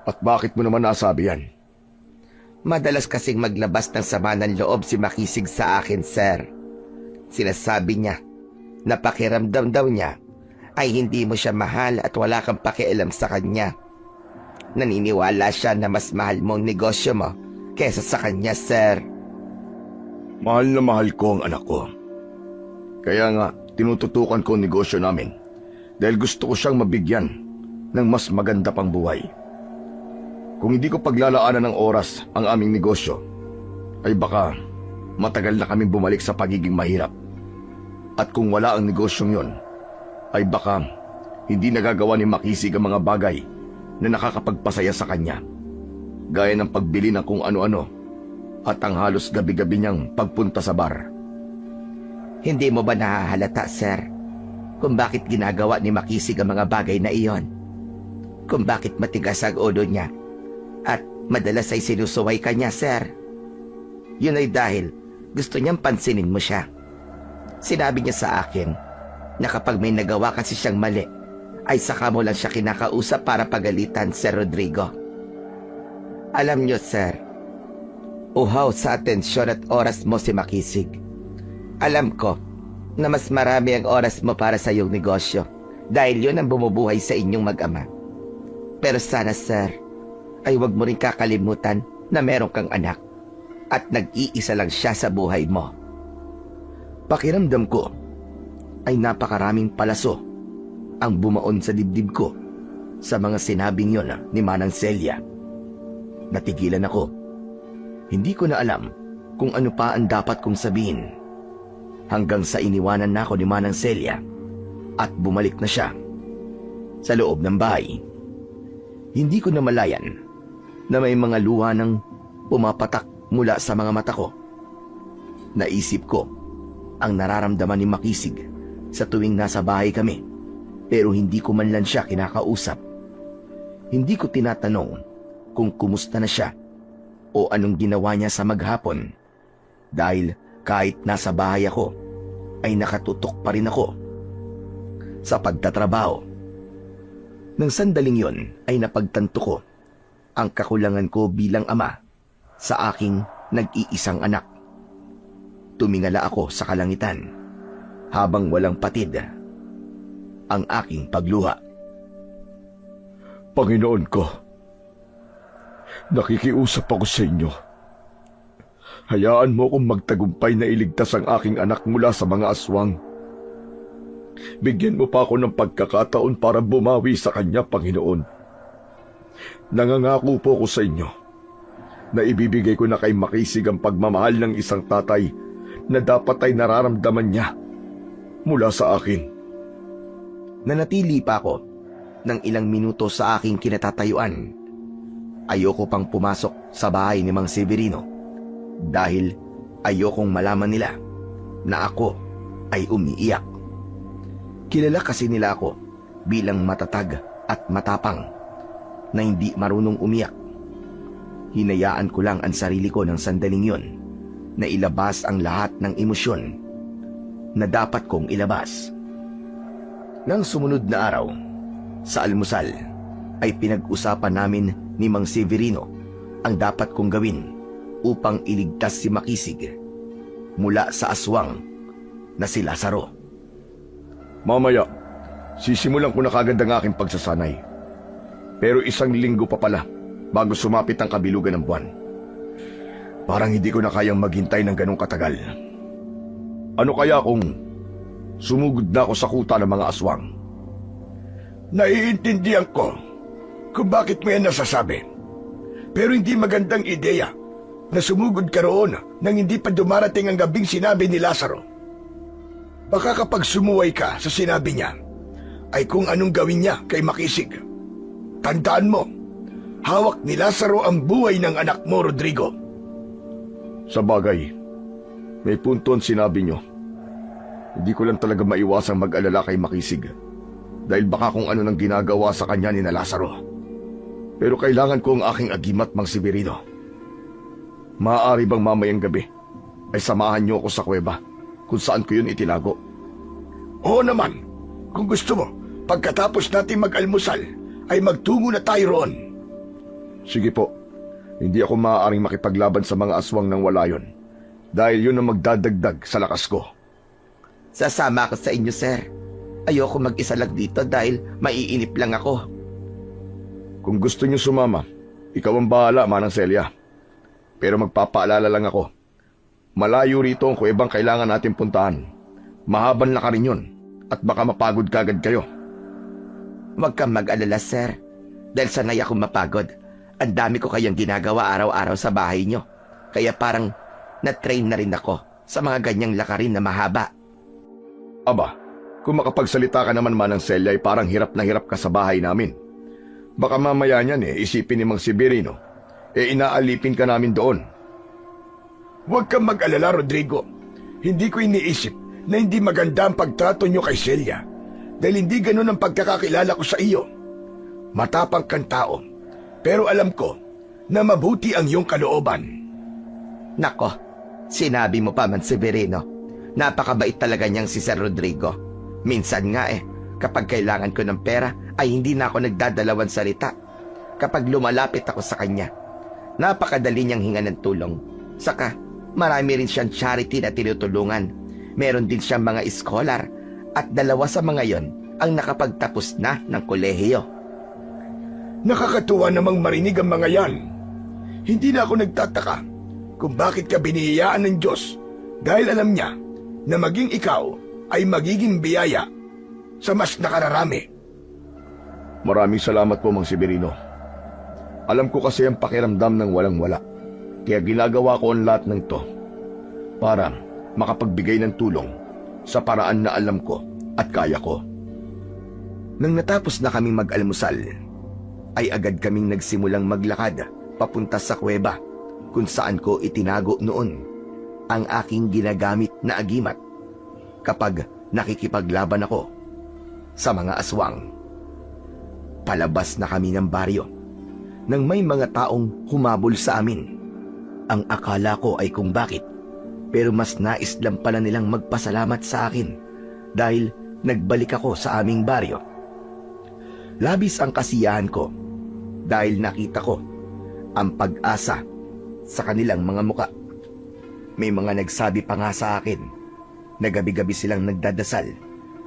At bakit mo naman nasabi yan? Madalas kasing maglabas ng sama ng loob si Makisig sa akin, sir. Sinasabi niya na pakiramdam daw niya ay hindi mo siya mahal at wala kang pakialam sa kanya. Naniniwala siya na mas mahal mong negosyo mo kesa sa kanya, sir. Mahal na mahal ko ang anak ko. Kaya nga, tinututukan ko ang negosyo namin dahil gusto ko siyang mabigyan ng mas maganda pang buhay. Kung hindi ko paglalaanan ng oras ang aming negosyo, ay baka matagal na kami bumalik sa pagiging mahirap. At kung wala ang negosyong yon, ay baka hindi nagagawa ni Makisig ang mga bagay na nakakapagpasaya sa kanya, gaya ng pagbili ng kung ano-ano at ang halos gabi-gabi niyang pagpunta sa bar. Hindi mo ba nahahalata, sir, kung bakit ginagawa ni Makisig ang mga bagay na iyon? Kung bakit matigas ang ulo niya at madalas ay sinusuway ka niya, sir? Yun ay dahil gusto niyang pansinin mo siya. Sinabi niya sa akin na kapag may nagawa kasi siyang mali, ay saka mo lang siya kinakausap para pagalitan, Sir Rodrigo. Alam niyo, sir, uhaw sa atensyon at oras mo si Makisig. Alam ko na mas marami ang oras mo para sa iyong negosyo dahil yun ang bumubuhay sa inyong mag-ama. Pero sana, sir, ay wag mo rin kakalimutan na meron kang anak at nag-iisa lang siya sa buhay mo. Pakiramdam ko ay napakaraming palaso ang bumaon sa dibdib ko sa mga sinabing yon ni Manang Celia. Natigilan ako. Hindi ko na alam kung ano pa ang dapat kong sabihin hanggang sa iniwanan na ako ni Manang Celia at bumalik na siya sa loob ng bahay. Hindi ko namalayan na may mga luha nang pumapatak mula sa mga mata ko. Naisip ko ang nararamdaman ni Makisig sa tuwing nasa bahay kami pero hindi ko man lang siya kinakausap. Hindi ko tinatanong kung kumusta na siya o anong ginawa niya sa maghapon dahil kahit nasa bahay ako ay nakatutok pa rin ako sa pagtatrabaho. Nang sandaling yon ay napagtanto ko ang kakulangan ko bilang ama sa aking nag-iisang anak. Tumingala ako sa kalangitan habang walang patid ang aking pagluha. Panginoon ko, nakikiusap ako sa inyo. Hayaan mo akong magtagumpay na iligtas ang aking anak mula sa mga aswang. Bigyan mo pa ako ng pagkakataon para bumawi sa kanya, Panginoon. Nangangako po ako sa inyo na ibibigay ko na kay Makisig ang pagmamahal ng isang tatay na dapat ay nararamdaman niya mula sa akin. Nanatili pa ako ng ilang minuto sa aking kinatatayuan. Ayoko pang pumasok sa bahay ni Mang Severino dahil ayokong malaman nila na ako ay umiiyak. Kilala kasi nila ako bilang matatag at matapang na hindi marunong umiyak. Hinayaan ko lang ang sarili ko ng sandaling yon na ilabas ang lahat ng emosyon na dapat kong ilabas. Nang sumunod na araw, sa almusal, ay pinag-usapan namin ni Mang Severino ang dapat kong gawin upang iligtas si Makisig mula sa aswang na si Lazaro. Mamaya, sisimulan ko na kagad ang aking pagsasanay. Pero 1 linggo pa pala bago sumapit ang kabilugan ng buwan. Parang hindi ko na kayang maghintay ng ganong katagal. Ano kaya kung sumugod na ako sa kuta ng mga aswang? Naiintindihan ko kung bakit mo yan nasasabi. Pero hindi magandang ideya na sumugod ka roon nang hindi pa dumarating ang gabing sinabi ni Lazaro. Baka kapag sumuway ka sa sinabi niya, ay kung anong gawin niya kay Makisig. Tandaan mo, hawak ni Lazaro ang buhay ng anak mo, Rodrigo. Sa bagay, may punto ang sinabi nyo. Hindi ko lang talaga maiwasang mag-alala kay Makisig dahil baka kung ano nang ginagawa sa kanya ni na Lazaro. Pero kailangan ko ang aking agimat, Mang Severino. Maaari bang mamayang gabi ay samahan niyo ako sa kuweba kung saan ko yun itinago? Oo naman, kung gusto mo, pagkatapos natin mag-almusal, ay magtungo na tayo roon. Sige po, hindi ako maaaring makipaglaban sa mga aswang nang wala yun dahil yun ang magdadagdag sa lakas ko. Sasama ako sa inyo, sir. Ayoko mag-isa lang dito dahil maiinip lang ako. Kung gusto niyo sumama, ikaw ang bahala, Manang Celia. Pero magpapaalala lang ako, malayo rito ang kuwebang kailangan natin puntahan. Mahabang lakarin yun at baka mapagod kagad kayo. Huwag kang mag-alala, sir. Dahil sanay akong mapagod. Ang dami ko kayang ginagawa araw-araw sa bahay nyo. Kaya parang na-train na rin ako sa mga ganyang lakarin na mahaba. Aba, kung makapagsalita ka naman, Manang Celia, ay parang hirap na hirap ka sa bahay namin. Baka mamaya niyan isipin ni Mang Severino, inaalipin ka namin doon. Huwag kang mag-alala, Rodrigo. Hindi ko iniisip na hindi maganda ang pagtrato nyo kay Celia dahil hindi ganun ang pagkakakilala ko sa iyo. Matapang kang tao, pero alam ko na mabuti ang iyong kalooban. Nako, sinabi mo pa, Man Severino. Napakabait talaga niyang si Sir Rodrigo. Minsan nga kapag kailangan ko ng pera ay hindi na ako nagdadalawang salita. Kapag lumalapit ako sa kanya, napakadali niyang hinga ng tulong. Saka, marami rin siyang charity na tinutulungan. Meron din siyang mga scholar at 2 sa mga yon ang nakapagtapos na ng kolehiyo. Nakakatuwa namang marinig ang mga yan. Hindi na ako nagtataka kung bakit ka binihiyaan ng Diyos dahil alam niya na maging ikaw ay magiging biyaya sa mas nakararami. Maraming salamat po, Mang Severino. Alam ko kasi ang pakiramdam ng walang-wala. Kaya ginagawa ko ang lahat ng to para makapagbigay ng tulong sa paraan na alam ko at kaya ko. Nang natapos na kaming mag-almusal, ay agad kaming nagsimulang maglakad papunta sa kuweba kung saan ko itinago noon ang aking ginagamit na agimat kapag nakikipaglaban ako sa mga aswang. Palabas na kami ng baryo nang may mga taong humabol sa amin. Ang akala ko ay kung bakit, pero mas nais lang pala nilang magpasalamat sa akin dahil nagbalik ako sa aming baryo. Labis ang kasiyahan ko dahil nakita ko ang pag-asa sa kanilang mga muka. May mga nagsabi pa nga sa akin na gabi-gabi silang nagdadasal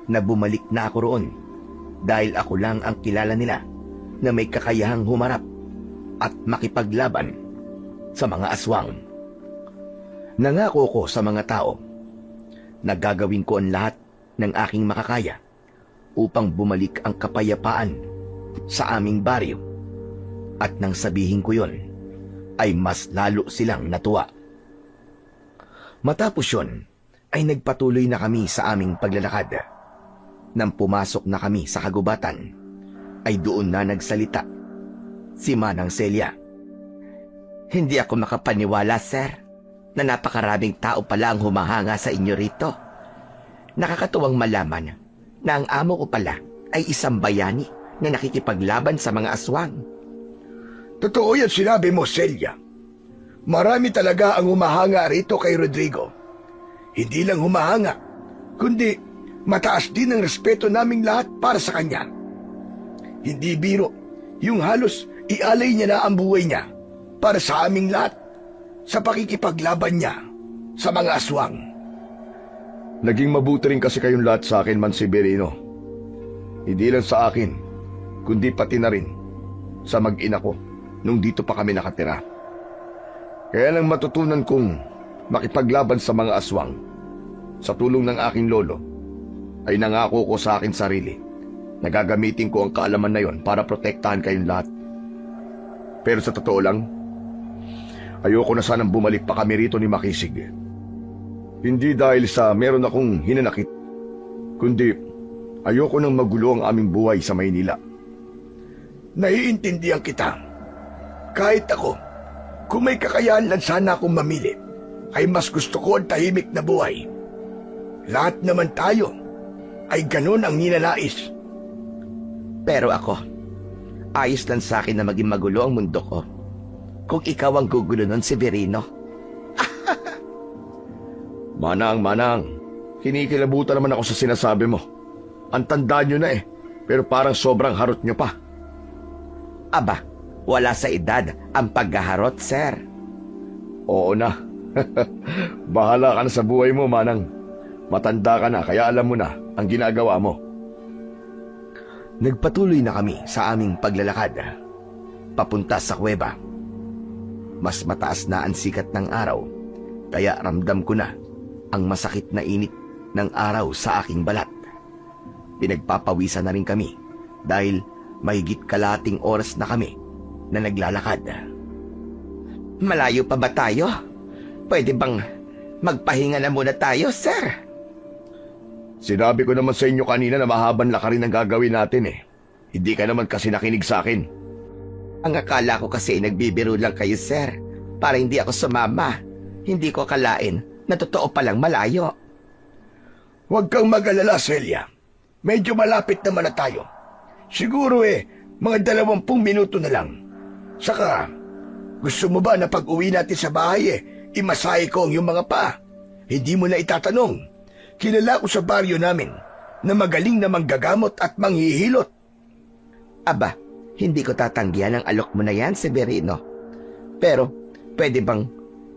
na bumalik na ako roon dahil ako lang ang kilala nila na may kakayahang humarap at makipaglaban sa mga aswang. Nangako ko sa mga tao na gagawin ko ang lahat ng aking makakaya upang bumalik ang kapayapaan sa aming baryo. At nang sabihin ko yon, ay mas lalo silang natuwa. Matapos yon, ay nagpatuloy na kami sa aming paglalakad. Nang pumasok na kami sa kagubatan, ay doon na nagsalita si Manang Celia. Hindi ako makapaniwala, sir, na napakaraming tao pala ang humahanga sa inyo rito. Nakakatuwang malaman na ang amo ko pala ay isang bayani na nakikipaglaban sa mga aswang. Totoo yan sinabi mo, Celia. Marami talaga ang humahanga rito kay Rodrigo. Hindi lang humahanga, kundi mataas din ang respeto naming lahat para sa kanya. Hindi biro, yung halos ialay niya na ang buhay niya para sa aming lahat sa pakikipaglaban niya sa mga aswang. Naging mabuti rin kasi kayong lahat sa akin, Man Severino. Hindi lang sa akin, kundi pati na rin sa mag-ina ko nung dito pa kami nakatira. Kaya lang matutunan kong makipaglaban sa mga aswang. Sa tulong ng aking lolo, ay nangako ko sa akin sarili na gagamitin ko ang kaalaman na yon para protektahan kayong lahat. Pero sa totoo lang, ayoko na sanang bumalik pa kami rito ni Makisig. Hindi dahil sa meron akong hinanakit, kundi ayoko nang magulo ang aming buhay sa Maynila. Naiintindihan kita. Kahit ako, kung may kakayahan lang sana akong mamili, ay mas gusto ko ang tahimik na buhay. Lahat naman tayo ay ganun ang ninanais. Pero ako, ayos lang sa akin na maging magulo ang mundo ko. Kung ikaw ang gugulo nun, Severino. Manang, kinikilabutan naman ako sa sinasabi mo. Ang tanda nyo na pero parang sobrang harot nyo pa. Aba, wala sa edad ang paghaharot, sir. Oo na. Bahala ka na sa buhay mo, Manang. Matanda ka na, kaya alam mo na ang ginagawa mo. Nagpatuloy na kami sa aming paglalakad, papunta sa kuweba. Mas mataas na ang sikat ng araw, kaya ramdam ko na ang masakit na init ng araw sa aking balat. Pinagpapawisan na rin kami dahil mahigit kalating oras na kami na naglalakad. Malayo pa ba tayo? Pwede bang magpahinga na muna tayo, sir? Sinabi ko naman sa inyo kanina na mahabang lakarin ang gagawin natin Hindi ka naman kasi nakinig sa akin. Ang akala ko kasi nagbibiro lang kayo, sir, para hindi ako sumama. Hindi ko akalain na totoo palang malayo. Huwag kang mag-alala, Celia. Medyo malapit naman na tayo. Siguro mga 20 minuto na lang. Saka, gusto mo ba na pag-uwi natin sa bahay imasahe ko ang iyong mga paa? Hindi mo na itatanong. Kilala ko sa baryo namin na magaling na manggagamot at manghihilot. Aba, hindi ko tatanggihan ang alok mo na yan, Severino. Pero, pwede bang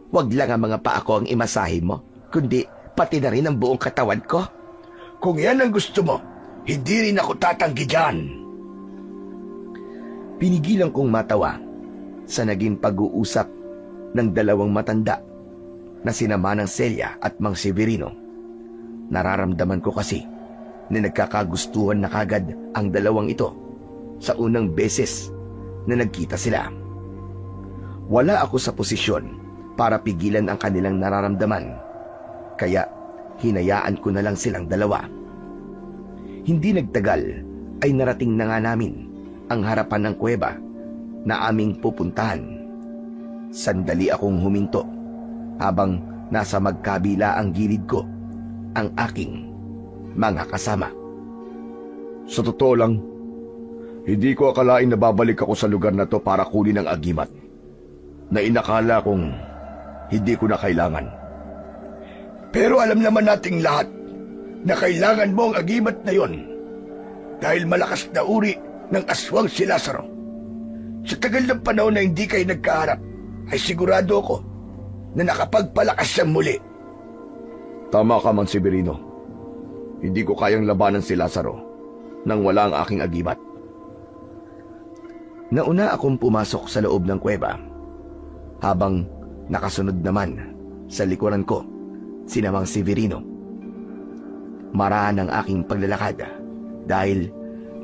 wag lang ang mga paa ko ang imasahe mo, kundi pati na rin ang buong katawan ko? Kung yan ang gusto mo, hindi rin ako tatanggi dyan. Pinigilan kong matawa sa naging pag-uusap ng dalawang matanda na sina Manang Celia at Mang Severino. Nararamdaman ko kasi na nagkakagustuhan na kagad ang dalawang ito sa unang beses na nagkita sila. Wala ako sa posisyon para pigilan ang kanilang nararamdaman, kaya hinayaan ko na lang silang dalawa. Hindi nagtagal ay narating na nga namin ang harapan ng kuweba na aming pupuntahan. Sandali akong huminto habang nasa magkabila ang gilid ko ang aking mga kasama. Sa totoo lang, hindi ko akalain na babalik ako sa lugar na to para kunin ang agimat na inakala kong hindi ko na kailangan. Pero alam naman nating lahat na kailangan mo ang agimat na yon dahil malakas na uri ng aswang si Lazaro. Sa tagal ng panahon na hindi kayo nagkaharap, ay sigurado ako na nakapagpalakas siyang muli. Tama ka man, Severino. Hindi ko kayang labanan si Lazaro nang wala ang aking agimat. Nauna akong pumasok sa loob ng kuweba, habang nakasunod naman sa likuran ko si Mang Severino. Maraan ang aking paglalakad dahil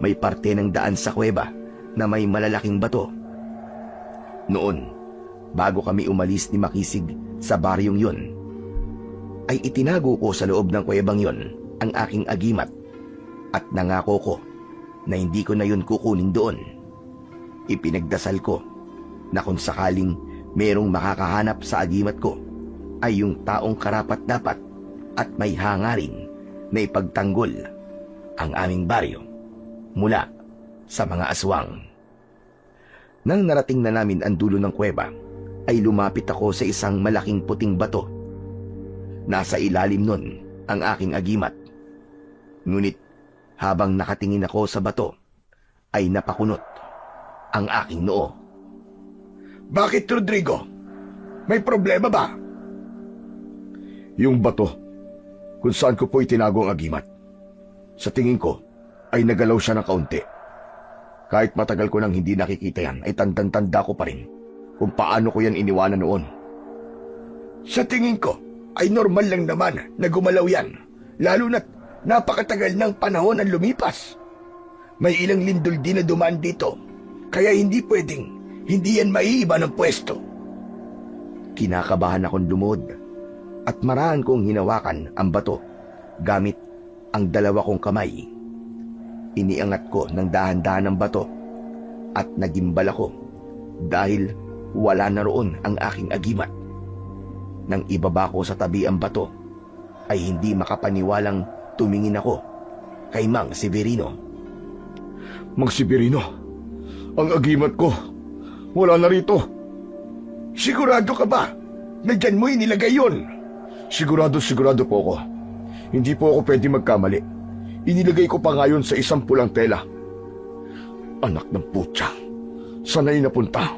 may parte ng daan sa kuweba na may malalaking bato. Noon, bago kami umalis ni Makisig sa baryong yun, ay itinago ko sa loob ng kuwebang yun ang aking agimat at nangako ko na hindi ko na yun kukunin doon. Ipinagdasal ko na kung sakaling merong makakahanap sa agimat ko ay yung taong karapat-dapat at may hangarin na ipagtanggol ang aming baryo mula sa mga aswang. Nang narating na namin ang dulo ng kuweba, ay lumapit ako sa isang malaking puting bato. Nasa ilalim nun ang aking agimat. Ngunit habang nakatingin ako sa bato, ay napakunot ang aking noo. Bakit, Rodrigo? May problema ba? Yung bato, kung saan ko po itinago ang agimat. Sa tingin ko, ay nagalaw siya ng kaunti. Kahit matagal ko nang hindi nakikita yan, ay tandang-tanda ko pa rin kung paano ko yan iniwanan noon. Sa tingin ko, ay normal lang naman na gumalaw yan, lalo na't napakatagal ng panahon ang lumipas. May ilang lindol din na dumaan dito, kaya hindi pwedeng hindi yan maiiba ng pwesto. Kinakabahan akong lumod at maraan kong hinawakan ang bato gamit ang dalawa kong kamay. Iniangat ko ng dahan-dahan ang bato at nagimbal ako dahil wala na roon ang aking agimat. Nang ibaba ko sa tabi ang bato, ay hindi makapaniwalang tumingin ako kay Mang Severino. Mang Severino, ang agimat ko, wala na rito. Sigurado ka ba na dyan mo inilagay yun? Sigurado po ako. Hindi po ako pwede magkamali. Inilagay ko pa ngayon sa isang pulang tela. Anak ng putya, sana'y napunta?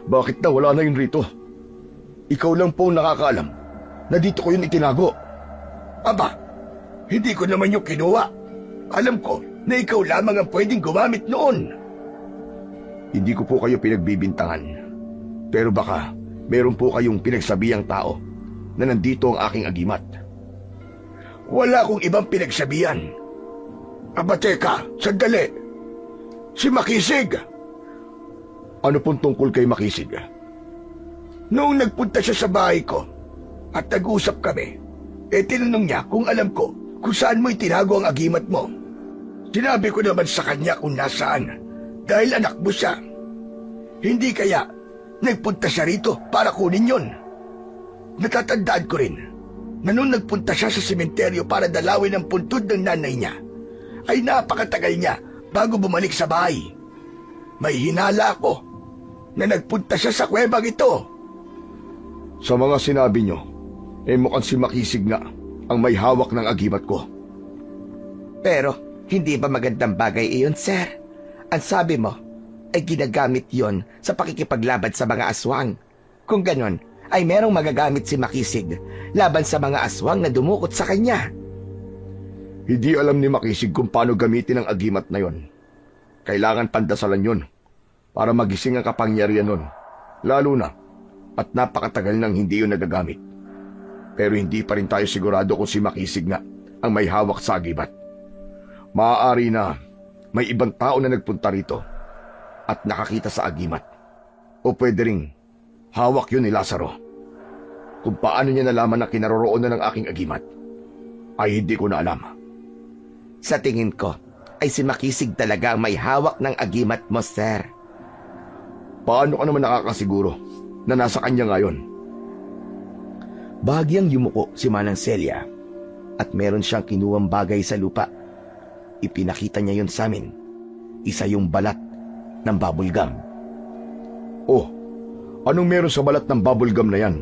Bakit na wala na yun rito? Ikaw lang po ang nakakaalam na dito ko yun itinago. Aba, hindi ko naman yung kinuha. Alam ko na ikaw lamang ang pwedeng gumamit noon. Hindi ko po kayo pinagbibintangan. Pero baka meron po kayong pinagsabihang tao na nandito ang aking agimat. Wala akong ibang pinagsabihan. Aba teka, sandali. Si Makisig. Ano pong tungkol kay Makisig? Noong nagpunta siya sa bahay ko at nag-usap kami, tinanong niya kung alam ko kung saan mo itinago ang agimat mo. Sinabi ko naman sa kanya kung nasaan dahil anak mo siya. Hindi kaya nagpunta siya rito para kunin yon. Natatandaan ko rin na nung nagpunta siya sa sementeryo para dalawin ang puntod ng nanay niya, ay napakatagal niya bago bumalik sa bahay. May hinala ako na nagpunta siya sa kuwebang ito. Sa mga sinabi nyo, mukhang si Makisig nga ang may hawak ng agimat ko. Pero, hindi ba magandang bagay iyon, sir? Ang sabi mo, ay ginagamit yon sa pakikipaglaban sa mga aswang. Kung ganon, ay merong magagamit si Makisig laban sa mga aswang na dumukot sa kanya. Hindi alam ni Makisig kung paano gamitin ang agimat na yon. Kailangan pandasalan yon para magising ang kapangyarihan nun. Lalo na at napakatagal nang hindi yun nagagamit. Pero hindi pa rin tayo sigurado kung si Makisig nga ang may hawak sa agimat. Maaari na may ibang tao na nagpunta rito at nakakita sa agimat. O pwede ring hawak yun ni Lazaro. Kung paano niya nalaman na kinaroroonan ng aking agimat, ay hindi ko na alam. Sa tingin ko, ay si Makisig talaga ang may hawak ng agimat mo, sir. Paano ka naman nakakasiguro na nasa kanya ngayon? Bahagyang yumuko si Manang Celia at meron siyang kinuwang bagay sa lupa. ipinakita niya yun sa amin. Isa yung balat ng bubble gum. Oh, anong meron sa balat ng bubblegum na yan?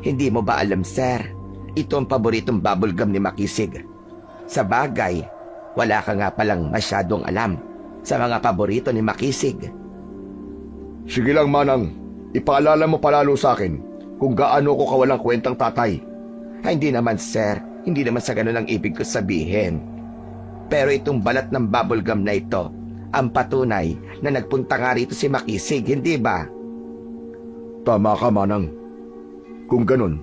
Hindi mo ba alam, sir? Ito ang paboritong bubblegum ni Makisig. Sa bagay, wala ka nga palang masyadong alam sa mga paborito ni Makisig. Sige lang, Manang. Ipaalala mo palalo sa akin kung gaano ko kawalang kwentang tatay. Ay, hindi naman, sir. Hindi naman sa ganun ang ibig ko sabihin. Pero itong balat ng bubblegum na ito, ang patunay na nagpunta nga rito si Makisig, hindi ba? Tama ka, Manang. Kung ganun,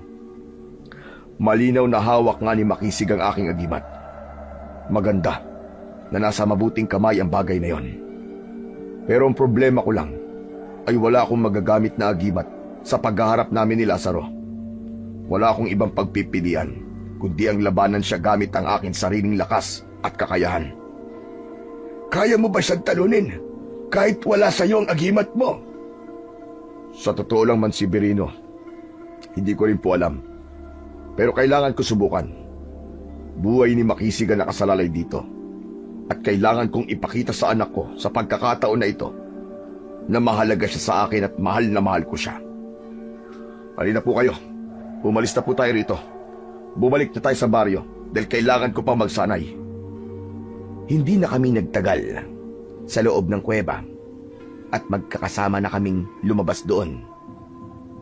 malinaw na hawak nga ni Makisig ang aking agimat. Maganda na nasa mabuting kamay ang bagay na yon. Pero ang problema ko lang ay wala akong magagamit na agimat sa paghaharap namin ni Lazaro. Wala akong ibang pagpipilian kundi ang labanan siya gamit ang aking sariling lakas at kakayahan. Kaya mo ba siyang talunin kahit wala sa iyo ang agimat mo? Sa totoo lang man, Severino, hindi ko rin po alam. Pero kailangan ko subukan. Buhay ni Makisig ang nakasalalay dito. At kailangan kong ipakita sa anak ko sa pagkakataon na ito na mahalaga siya sa akin at mahal na mahal ko siya. Halina po kayo. Umalis na po tayo rito. Bumalik na tayo sa baryo dahil kailangan ko pang magsanay. Hindi na kami nagtagal sa loob ng kuweba at magkakasama na kaming lumabas doon.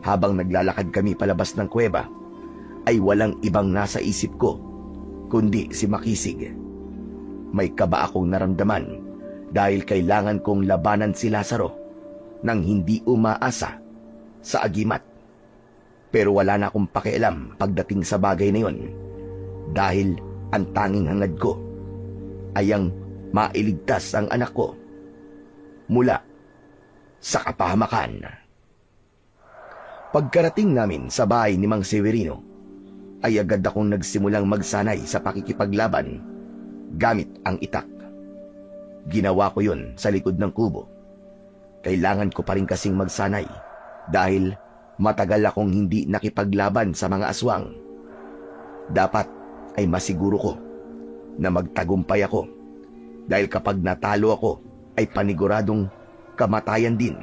Habang naglalakad kami palabas ng kuweba, ay walang ibang nasa isip ko kundi si Makisig. May kaba akong naramdaman dahil kailangan kong labanan si Lazaro nang hindi umaasa sa agimat. Pero wala na akong pakialam pagdating sa bagay na yon dahil ang tanging hangad ko ay ang mailigtas ang anak ko mula sa kapahamakan. Pagkarating namin sa bahay ni Mang Severino, ay agad akong nagsimulang magsanay sa pakikipaglaban gamit ang itak. Ginawa ko yun sa likod ng kubo. Kailangan ko pa rin kasing magsanay dahil matagal akong hindi nakipaglaban sa mga aswang. Dapat ay masiguro ko na magtagumpay ako dahil kapag natalo ako ay paniguradong kamatayan din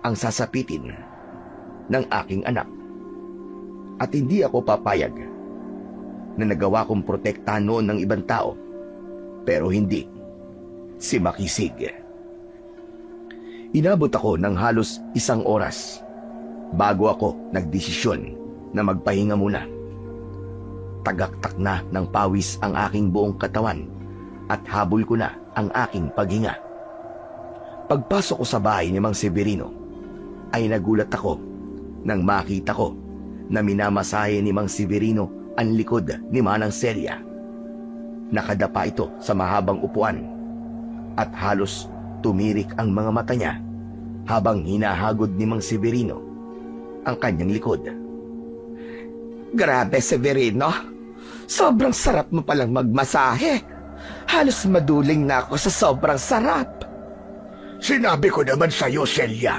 ang sasapitin ng aking anak. At hindi ako papayag na nagawa kong protektahan noon ng ibang tao, pero hindi si Makisig. Inabot ako ng halos 1 oras bago ako nagdesisyon na magpahinga muna. Tagaktak na ng pawis ang aking buong katawan at habol ko na ang aking paghinga. Pagpasok ko sa bahay ni Mang Severino, ay nagulat ako nang makita ko na minamasahe ni Mang Severino ang likod ni Manang Celia. Nakadapa ito sa mahabang upuan at halos tumirik ang mga mata niya habang hinahagod ni Mang Severino ang kanyang likod. Grabe, Severino. Sobrang sarap mo palang magmasahe. Halos maduling na ako sa sobrang sarap. Sinabi ko naman sa iyo, Celia.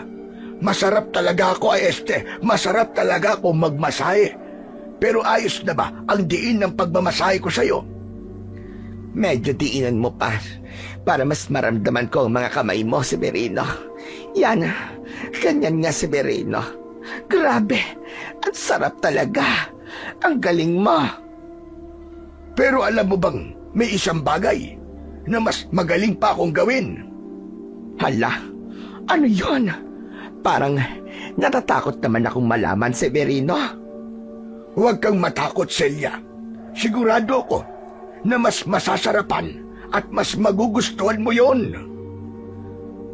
Masarap talaga ako, masarap talaga ako magmasahe. Pero ayos na ba ang diin ng pagmamasahe ko sa iyo? Medyo diinan mo pa para mas maramdaman ko ang mga kamay mo, Severino. Yan, ganyan nga, Severino. Grabe, ang sarap talaga. Ang galing mo. Pero alam mo bang may isang bagay na mas magaling pa akong gawin? Hala, ano yon? Parang natatakot naman akong malaman, Severino. Huwag kang matakot, Celia. Sigurado ko na mas masasarapan at mas magugustuhan mo yon.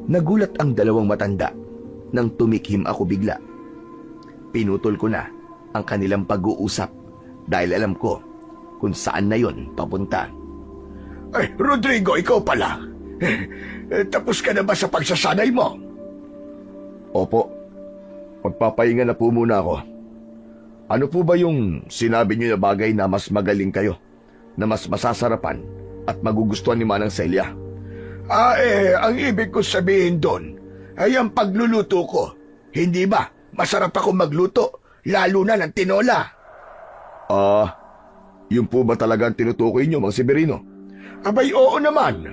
Nagulat ang dalawang matanda nang tumikhim ako bigla. Pinutol ko na ang kanilang pag-uusap dahil alam ko kung saan na yon papunta. Ay, Rodrigo, ikaw pala. Tapos ka na ba sa pagsasanay mo? Opo, magpapahinga na po muna ako. Ano po ba yung sinabi niyo na bagay na mas magaling kayo, na mas masasarapan at magugustuhan ni Manang Celia? Ang ibig ko sabihin doon ay ang pagluluto ko. Hindi ba? Masarap ako magluto, lalo na ng tinola. Yun po ba talaga ang tinutukoy niyo, Mang Severino? Abay, oo naman.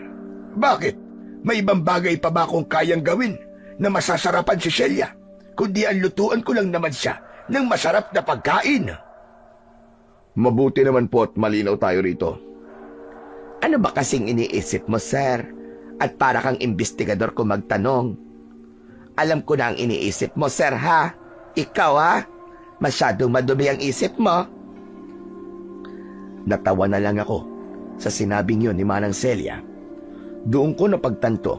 Bakit? May ibang bagay pa ba akong kayang gawin na masasarapan si Celia? Kundi ang lutuan ko lang naman siya ng masarap na pagkain. Mabuti naman po at malinaw tayo rito. Ano ba kasing iniisip mo, sir? At para kang investigador ko magtanong. Alam ko na ang iniisip mo, sir, ha? Ikaw, ha? Masyadong madumi ang isip mo. Natawa na lang ako sa sinabing yun ni Manang Celia. Doon ko napagtanto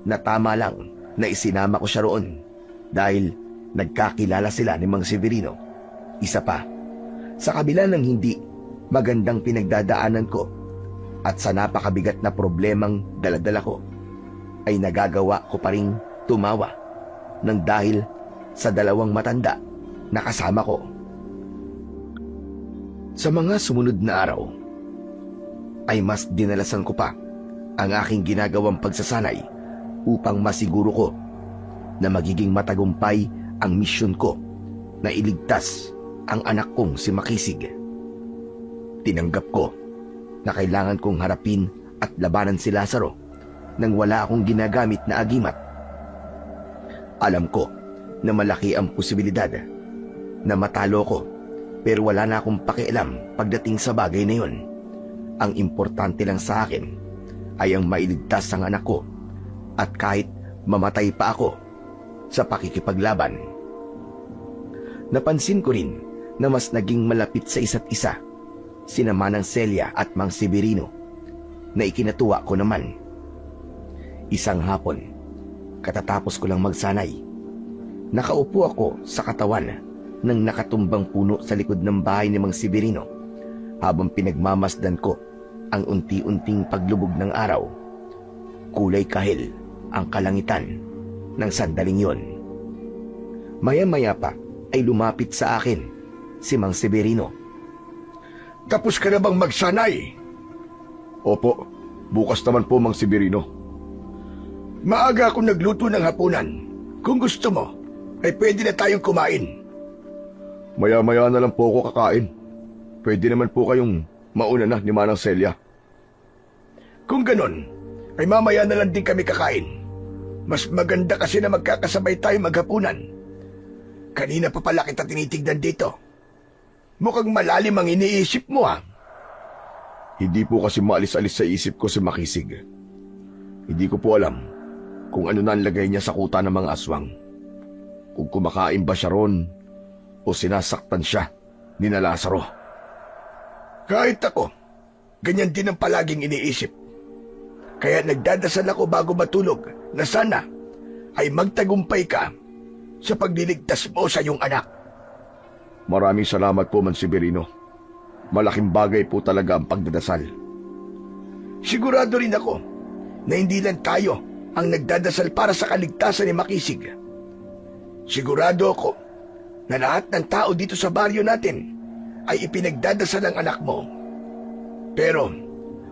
na tama lang na isinama ko siya roon dahil nagkakilala sila ni Mang Severino. Isa pa, sa kabila ng hindi magandang pinagdadaanan ko at sa napakabigat na problemang daladala ko, ay nagagawa ko pa ring tumawa ng dahil sa dalawang matanda na kasama ko. Sa mga sumunod na araw, ay mas dinalasan ko pa ang aking ginagawang pagsasanay upang masiguro ko na magiging matagumpay ang misyon ko na iligtas ang anak kong si Makisig. Tinanggap ko na kailangan kong harapin at labanan si Lazaro nang wala akong ginagamit na agimat. Alam ko na malaki ang posibilidad na matalo ko, pero wala na akong pakialam pagdating sa bagay na yun. Ang importante lang sa akin ay ang mailigtas ang anak ko at kahit mamatay pa ako sa pakikipaglaban. Napansin ko rin na mas naging malapit sa isa't isa sina Manang Celia at Mang Severino na ikinatuwa ko naman. Isang hapon, katatapos ko lang magsanay, nakaupo ako sa katawan ng nakatumbang puno sa likod ng bahay ni Mang Severino habang pinagmamasdan ko ang unti-unting paglubog ng araw. Kulay kahil ang kalangitan ng sandaling yon. Maya-maya pa ay lumapit sa akin si Mang Severino. Tapos ka na bang magsanay? Opo, bukas naman po, Mang Severino. Maaga akong nagluto ng hapunan. Kung gusto mo, ay pwede na tayong kumain. Maya-maya na lang po ako kakain. Pwede naman po kayong mauna na ni Manang Celia. Kung ganon, ay mamaya na lang din kami kakain. Mas maganda kasi na magkakasabay tayo maghapunan. Kanina pa pala kita tinitignan dito. Mukhang malalim ang iniisip mo, ha? Hindi po kasi maalis-alis sa isip ko si Makisig. Hindi ko po alam kung ano na ang lagay niya sa kuta ng mga aswang. Kung kumakain ba siya ron o sinasaktan siya ni na Lazaro. Kahit ako, ganyan din ang palaging iniisip. Kaya nagdadasal ako bago matulog na sana ay magtagumpay ka sa pagliligtas mo sa iyong anak. Maraming salamat po, Mang Severino. Malaking bagay po talaga ang pagdadasal. Sigurado rin ako na hindi lang tayo ang nagdadasal para sa kaligtasan ni Makisig. Sigurado ako na lahat ng tao dito sa baryo natin ay ipinagdadasal ang anak mo. Pero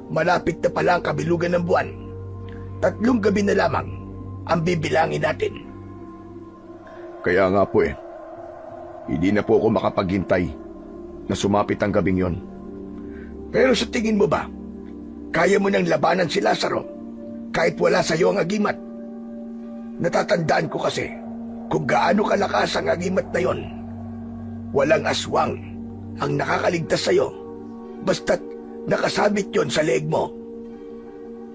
malapit na pala ang kabilugan ng buwan. 3 gabi na lamang ang bibilangin natin. Kaya nga po hindi na po ako makapaghintay na sumapit ang gabing yon. Pero sa tingin mo ba, kaya mo nang labanan si Lazaro kahit wala sa iyo ang agimat? Natatandaan ko kasi kung gaano kalakas ang agimat na yon. Walang aswang ang nakakaligtas sa iyo basta't nakasabit yon sa leeg mo.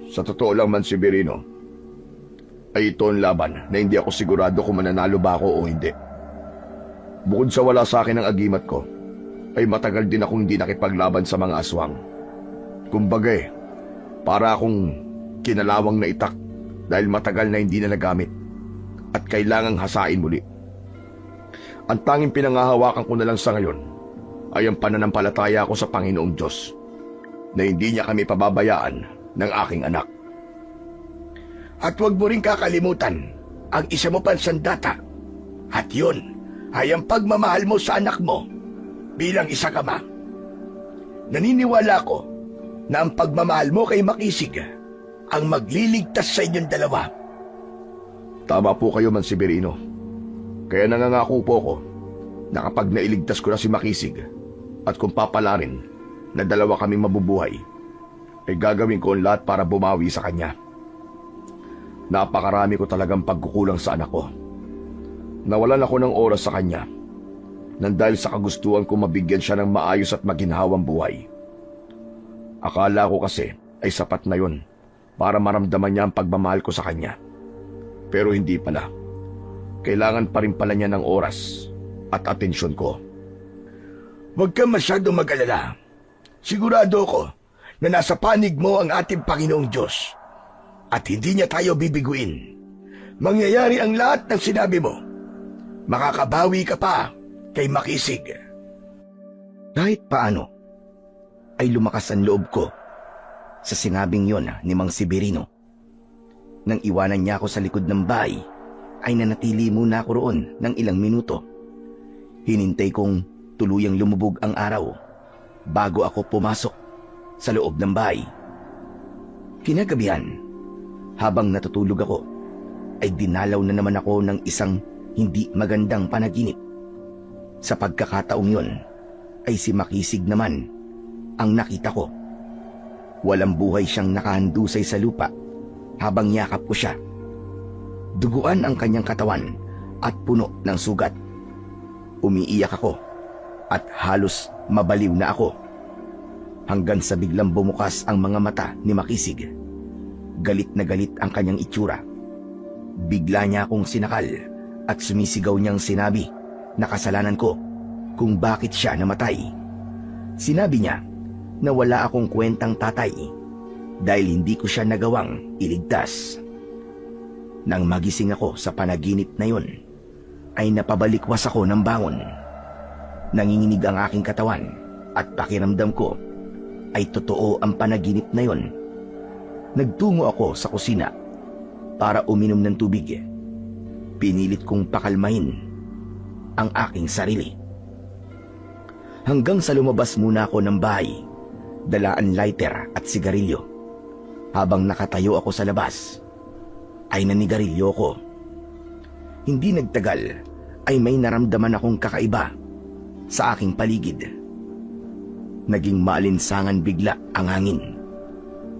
Sa totoo lang, Mang Severino, ay ito ang laban na hindi ako sigurado kung mananalo ba ako o hindi. Bukod sa wala sa akin ang agimat ko, ay matagal din akong hindi nakipaglaban sa mga aswang. Kumbaga para akong kinalawang na itak dahil matagal na hindi na nagamit at kailangang hasain muli. Ang tanging pinangahawakan ko na lang sa ngayon ay ang pananampalataya ko sa Panginoong Diyos na hindi niya kami pababayaan ng aking anak. At huwag mo rin kakalimutan ang isa mo pang sandata. At yun ay ang pagmamahal mo sa anak mo bilang isang ama. Naniniwala ko na ang pagmamahal mo kay Makisig ang magliligtas sa inyong dalawa. Tama po kayo, Mang Severino. Kaya nangangako po ako na kapag nailigtas ko na si Makisig at kung papalarin na dalawa kaming mabubuhay, ay gagawin ko ang lahat para bumawi sa kanya. Napakarami ko talagang pagkukulang sa anak ko. Nawalan ako ng oras sa kanya nang dahil sa kagustuhan ko mabigyan siya ng maayos at maginhawang buhay. Akala ko kasi ay sapat na yon para maramdaman niya ang pagmamahal ko sa kanya. Pero hindi pala. Kailangan pa rin pala niya ng oras at atensyon ko. Huwag kang masyadong mag-alala. Sigurado ko na nasa panig mo ang ating Panginoong Diyos at hindi niya tayo bibiguin. Mangyayari ang lahat ng sinabi mo. Makakabawi ka pa kay Makisig. Kahit paano, ay lumakas ang loob ko sa sinabing yon ni Mang Severino. Nang iwanan niya ako sa likod ng bahay, ay nanatili muna ako roon ng ilang minuto. Hinintay kong tuluyang lumubog ang araw bago ako pumasok sa loob ng bahay. Kinagabihan, habang natutulog ako, ay dinalaw na naman ako ng isang hindi magandang panaginip. Sa pagkakataong yon, ay si Makisig naman ang nakita ko. Walang buhay siyang nakahandusay sa lupa habang yakap ko siya. Duguan ang kanyang katawan at puno ng sugat. Umiiyak ako at halos mabaliw na ako. Hanggang sa biglang bumukas ang mga mata ni Makisig. Galit na galit ang kanyang itsura. Bigla niya akong sinakal at sumisigaw niyang sinabi na kasalanan ko kung bakit siya namatay. Sinabi niya na wala akong kwentang tatay dahil hindi ko siya nagawang iligtas. Nang magising ako sa panaginip na yon, ay napabalikwas ako ng bangon. Nanginginig ang aking katawan at pakiramdam ko ay totoo ang panaginip na yon. Nagtungo ako sa kusina para uminom ng tubig. Pinilit kong pakalmahin ang aking sarili. Hanggang sa lumabas muna ako ng bahay, dala ang lighter at sigarilyo. Habang nakatayo ako sa labas, ay nanigarilyo ko. Hindi nagtagal ay may naramdaman akong kakaiba sa aking paligid. Naging maalinsangan bigla ang hangin.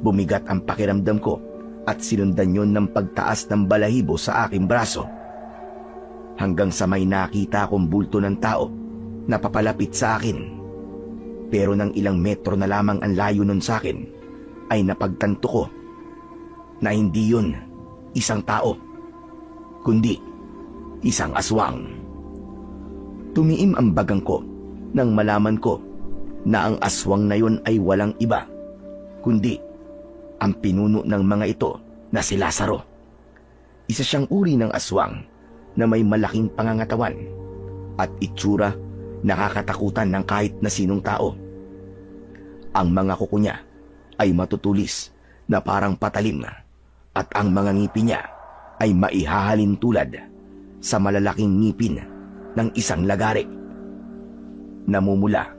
Bumigat ang pakiramdam ko at sinundan yon ng pagtaas ng balahibo sa aking braso. Hanggang sa may nakita akong bulto ng tao na papalapit sa akin. Pero nang ilang metro na lamang ang layo nun sa akin, ay napagtanto ko na hindi yun isang tao, kundi isang aswang. Tumiim ang bagang ko nang malaman ko na ang aswang na yun ay walang iba, kundi ang pinuno ng mga ito na si Lazaro. Isa siyang uri ng aswang na may malaking pangangatawan at itsura nakakatakutan ng kahit na sinong tao. Ang mga kuko niya ay matutulis na parang patalim at ang mga ngipin niya ay maihahalin tulad sa malalaking ngipin ng isang lagari. Namumula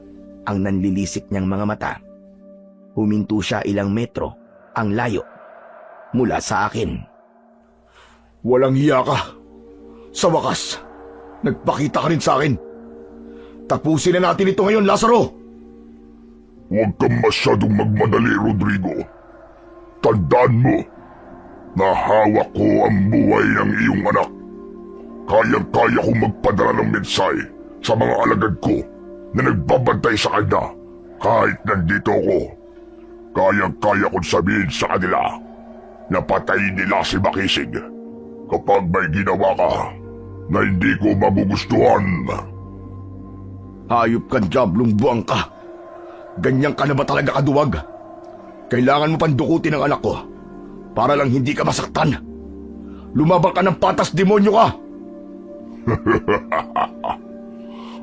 ang nanlilisik niyang mga mata. Huminto siya ilang metro ang layo mula sa akin. Walang hiya ka. Sa wakas, nagpakita ka rin sa akin. Tapusin na natin ito ngayon, Lazaro! Huwag kang masyadong magmadali, Rodrigo. Tandaan mo na hawak ko ang buhay ng iyong anak. Kayang-kaya kong magpadala ng mensahe sa mga alagad ko na nagbabantay sa kanya kahit nandito ako. Kayang-kaya kong sabihin sa kanila na patayin nila si Makisig kapag may ginawa ka na hindi ko magugustuhan. Hayop ka, diablong buwang ka. Ganyan ka na ba talaga kaduwag? Kailangan mo pandukutin ang anak ko para lang hindi ka masaktan. Lumabang ka ng patas, demonyo ka!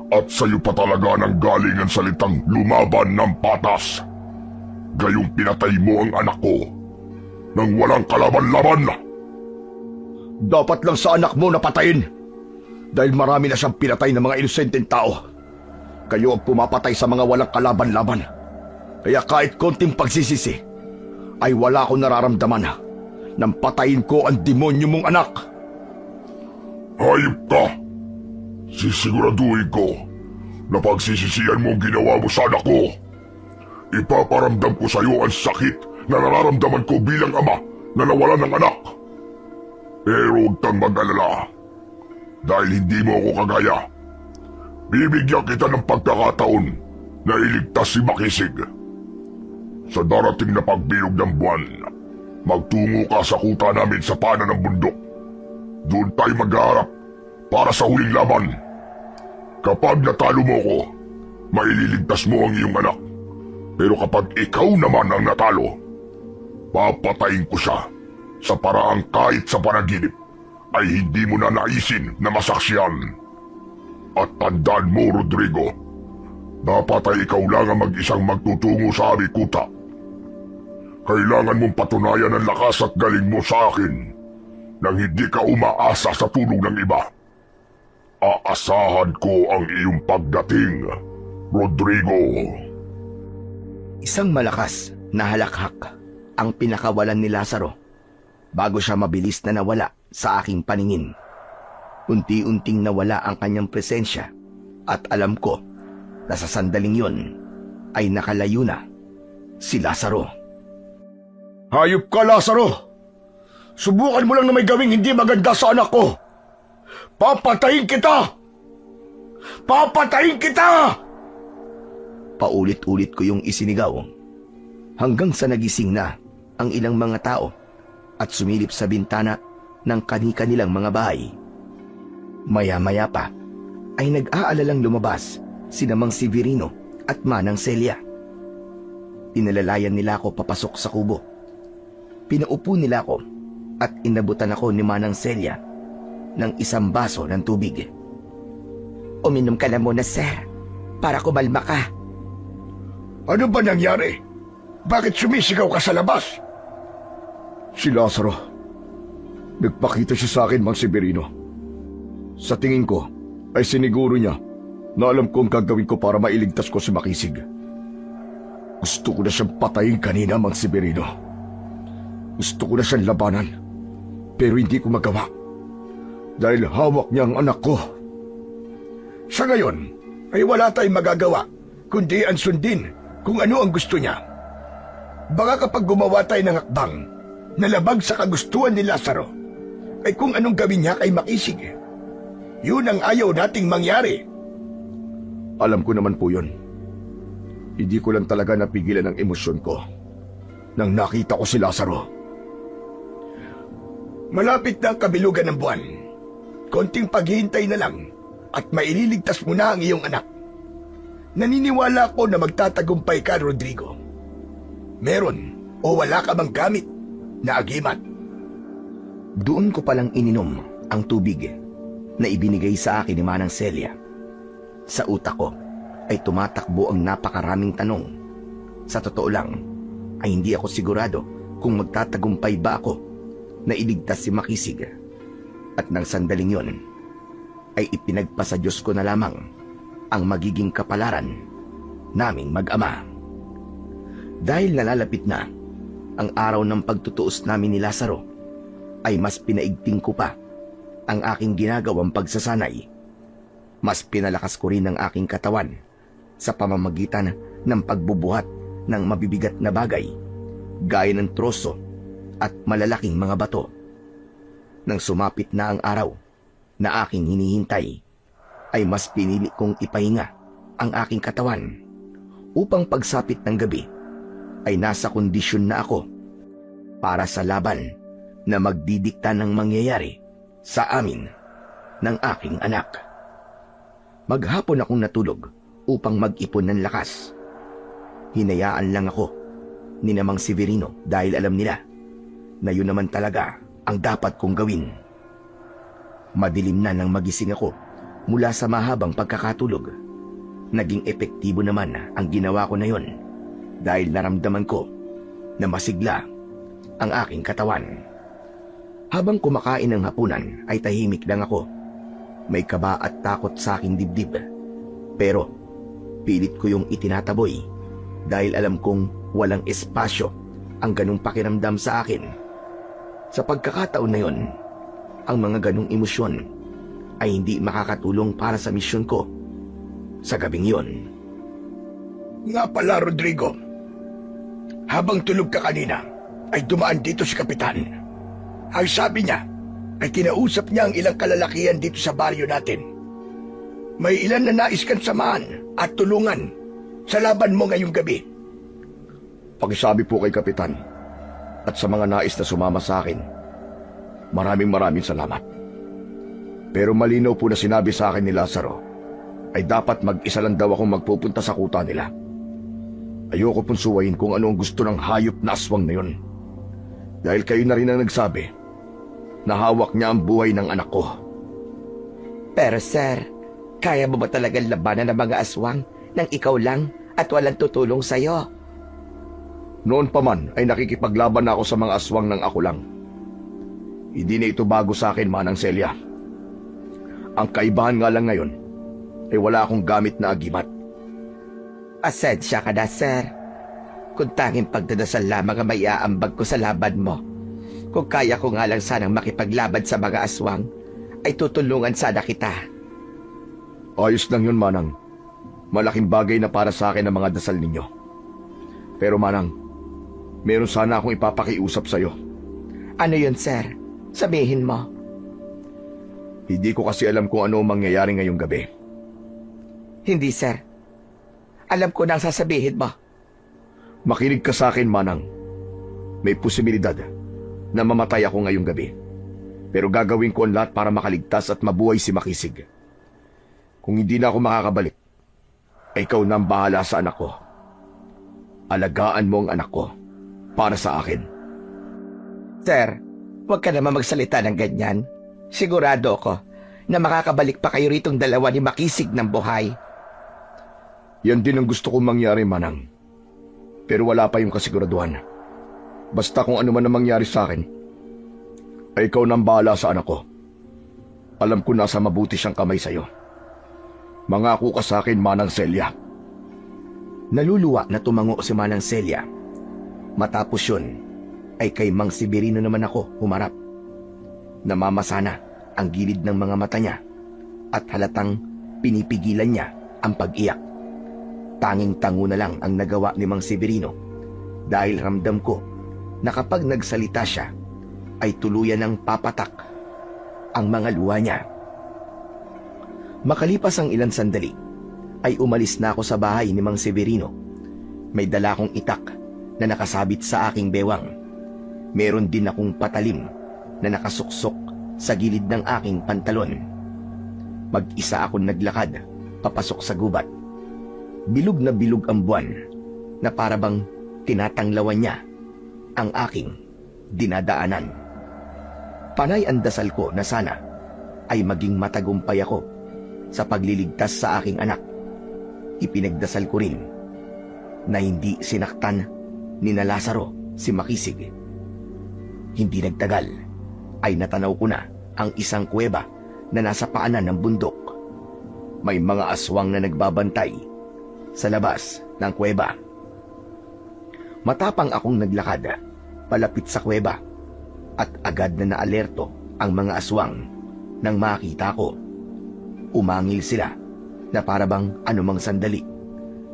At sa'yo pa talaga nang galing ang salitang lumaban ng patas. Gayong pinatay mo ang anak ko nang walang kalaban-laban. Dapat lang sa anak mo napatayin dahil marami na siyang pinatay ng mga inosenteng tao. Kayo ang pumapatay sa mga walang kalaban-laban. Kaya kahit konting pagsisisi, ay wala akong nararamdaman nang patayin ko ang demonyo mong anak. Hayop ka! Sisiguraduhin ko na pagsisisihan mo ang ginawa mo sa anak ko. Ipaparamdam ko sa iyo ang sakit na nararamdaman ko bilang ama na nawalan ng anak. Pero huwag kang mag-alala. Dahil hindi mo ako kagaya, bibigyan kita ng pagkakataon na iligtas si Makisig. Sa darating na pagbilog ng buwan, magtungo ka sa kuta namin sa panan ng bundok. Doon tayo maghaharap para sa huling laban. Kapag natalo mo ko, maililigtas mo ang iyong anak. Pero kapag ikaw naman ang natalo, papatayin ko siya sa paraang kahit sa panaginip ay hindi mo na naisin na masaksiyan. At tandaan mo, Rodrigo, dapat ay ikaw lang ang mag-isang magtutungo sa aming kuta. Kailangan mong patunayan ang lakas at galing mo sa akin nang hindi ka umaasa sa tulong ng iba. Aasahan ko ang iyong pagdating, Rodrigo. Isang malakas na halakhak ang pinakawalan ni Lazaro bago siya mabilis na nawala sa aking paningin. Unti-unting nawala ang kanyang presensya at alam ko na sa sandaling yon ay nakalayo na si Lazaro. Hayop ka, Lazaro! Subukan mo lang na may gawing hindi maganda sa anak ko! Papatayin kita! Papatayin kita! Paulit-ulit ko yung isinigaw hanggang sa nagising na ang ilang mga tao at sumilip sa bintana ng kani-kanilang mga bahay. Maya-maya pa ay nag-aalalang lumabas sina Mang Severino at Manang Celia. Tinalalayan nila ako papasok sa kubo. Pinaupo nila ako at inabutan ako ni Manang Celia ng isang baso ng tubig. Uminom ka na muna, sir, para kumalma ka. Ano ba nangyari? Bakit sumisigaw ka sa labas? Si Lazaro. Nagpakita siya sa akin, Mang Severino. Sa tingin ko, ay siniguro niya na alam ko ang gagawin ko para mailigtas ko si Makisig. Gusto ko na siyang patayin kanina, Mang Severino. Gusto ko na siyang labanan, pero hindi ko magawa. Dahil hawak niya ang anak ko. Sa ngayon, ay wala tayong magagawa, kundi ang sundin kung ano ang gusto niya. Baka kapag gumawa tayo ng hakbang na labag sa kagustuhan ni Lazaro, ay kung anong gawin niya kay Makisig. Yun ang ayaw nating mangyari. Alam ko naman po yun. Hindi ko lang talaga napigilan ang emosyon ko nang nakita ko si Lazaro. Malapit na ang kabilugan ng buwan. Konting paghihintay na lang at maililigtas mo na ang iyong anak. Naniniwala ko na magtatagumpay ka, Rodrigo. Meron o wala ka bang gamit na agimat? Doon ko palang ininom ang tubig na ibinigay sa akin ni Manang Celia. Sa utak ko ay tumatakbo ang napakaraming tanong. Sa totoo lang ay hindi ako sigurado kung magtatagumpay ba ako na iligtas si Makisig. At nang sandaling yon ay ipinagpasa Diyos ko na lamang ang magiging kapalaran naming mag-ama. Dahil nalalapit na ang araw ng pagtutuos namin ni Lazaro, ay mas pinaigting ko pa ang aking ginagawang pagsasanay. Mas pinalakas ko rin ang aking katawan sa pamamagitan ng pagbubuhat ng mabibigat na bagay, gaya ng troso at malalaking mga bato. Nang sumapit na ang araw na aking hinihintay, ay mas pinili kong ipahinga ang aking katawan upang pagsapit ng gabi ay nasa kondisyon na ako para sa laban na magdidikta ng mangyayari sa amin ng aking anak. Maghapon akong natulog upang mag-ipon ng lakas. Hinayaan lang ako ni Mang Severino dahil alam nila na yun naman talaga ang dapat kong gawin. Madilim na nang magising ako mula sa mahabang pagkakatulog. Naging epektibo naman ang ginawa ko na yun dahil naramdaman ko na masigla ang aking katawan. Habang kumakain ng hapunan ay tahimik lang ako. May kaba at takot sa aking dibdib. Pero pilit ko yung itinataboy dahil alam kong walang espasyo ang ganong pakiramdam sa akin. Sa pagkakataon na yon, ang mga ganong emosyon ay hindi makakatulong para sa misyon ko sa gabing yon. Nga pala, Rodrigo. Habang tulog ka kanina, ay dumaan dito si Kapitan. Ang sabi niya, ay kinausap niya ang ilang kalalakihan dito sa baryo natin. May ilan na nais kang samahan at tulungan sa laban mo ngayong gabi. Pakisabi po kay Kapitan at sa mga nais na sumama sa akin. Maraming salamat. Pero malinaw po na sinabi sa akin ni Lazaro ay dapat mag-isa lang daw akong magpupunta sa kuta nila. Ayoko pong suwayin kung ano ang gusto ng hayop na aswang na yun. Dahil kayo na rin ang nagsabi na hawak niya ang buhay ng anak ko. Pero sir, kaya mo ba talagang labanan ng mga aswang nang ikaw lang at walang tutulong sa'yo? Noon pa man ay nakikipaglaban na ako sa mga aswang ng ako lang. Hindi na ito bago sa akin, Manang Celia. Ang kaibahan nga lang ngayon ay wala akong gamit na agimat. Asensya ka na, sir. Kung tanging pagdadasal lamang ang maiaambag ko sa laban mo. Kung kaya ko nga lang sanang makipaglaban sa mga aswang, ay tutulungan sana kita. Ayos lang yun, Manang. Malaking bagay na para sa akin ang mga dasal ninyo. Pero Manang, meron sana akong ipapakiusap sa'yo. Ano yun, sir? Sabihin mo. Hindi ko kasi alam kung ano ang mangyayari ngayong gabi. Hindi, sir. Alam ko na ang sasabihin mo. Makinig ka sa akin, Manang. May posibilidad na mamatay ako ngayong gabi. Pero gagawin ko ang lahat para makaligtas at mabuhay si Makisig. Kung hindi na ako makakabalik, ay ikaw na ang bahala sa anak ko. Alagaan mo ang anak ko para sa akin. Sir, huwag ka naman magsalita ng ganyan. Sigurado ako na makakabalik pa kayo ritong dalawa ni Makisig ng buhay. Yan din ang gusto kong mangyari, Manang. Pero wala pa yung kasiguraduhan. Basta kung ano man ang mangyari sa akin, ay ikaw nang bahala sa anak ko. Alam ko nasa mabuti siyang kamay sa'yo. Mangako ka sa akin, Manang Celia. Naluluwa na tumango si Manang Celia. Matapos yun, ay kay Mang Severino naman ako humarap. Namamasana ang gilid ng mga mata niya at halatang pinipigilan niya ang pag-iyak. Tanging tango na lang ang nagawa ni Mang Severino dahil ramdam ko na kapag nagsalita siya ay tuluyan ng papatak ang mga luha niya. Makalipas ang ilang sandali ay umalis na ako sa bahay ni Mang Severino. May dala akong itak na nakasabit sa aking bewang. Meron din akong patalim na nakasuksok sa gilid ng aking pantalon. Mag-isa akong naglakad papasok sa gubat. Bilog na bilog ang buwan na parabang tinatanglawan niya ang aking dinadaanan. Panay ang dasal ko na sana ay maging matagumpay ako sa pagliligtas sa aking anak. Ipinagdasal ko rin na hindi sinaktan ni na Lazaro si Makisig. Hindi nagtagal ay natanaw ko na ang isang kuweba na nasa paanan ng bundok. May mga aswang na nagbabantay sa labas ng kuweba. Matapang akong naglakad palapit sa kuweba at agad na naalerto ang mga aswang nang makita ko. Umangil sila na parabang anumang sandali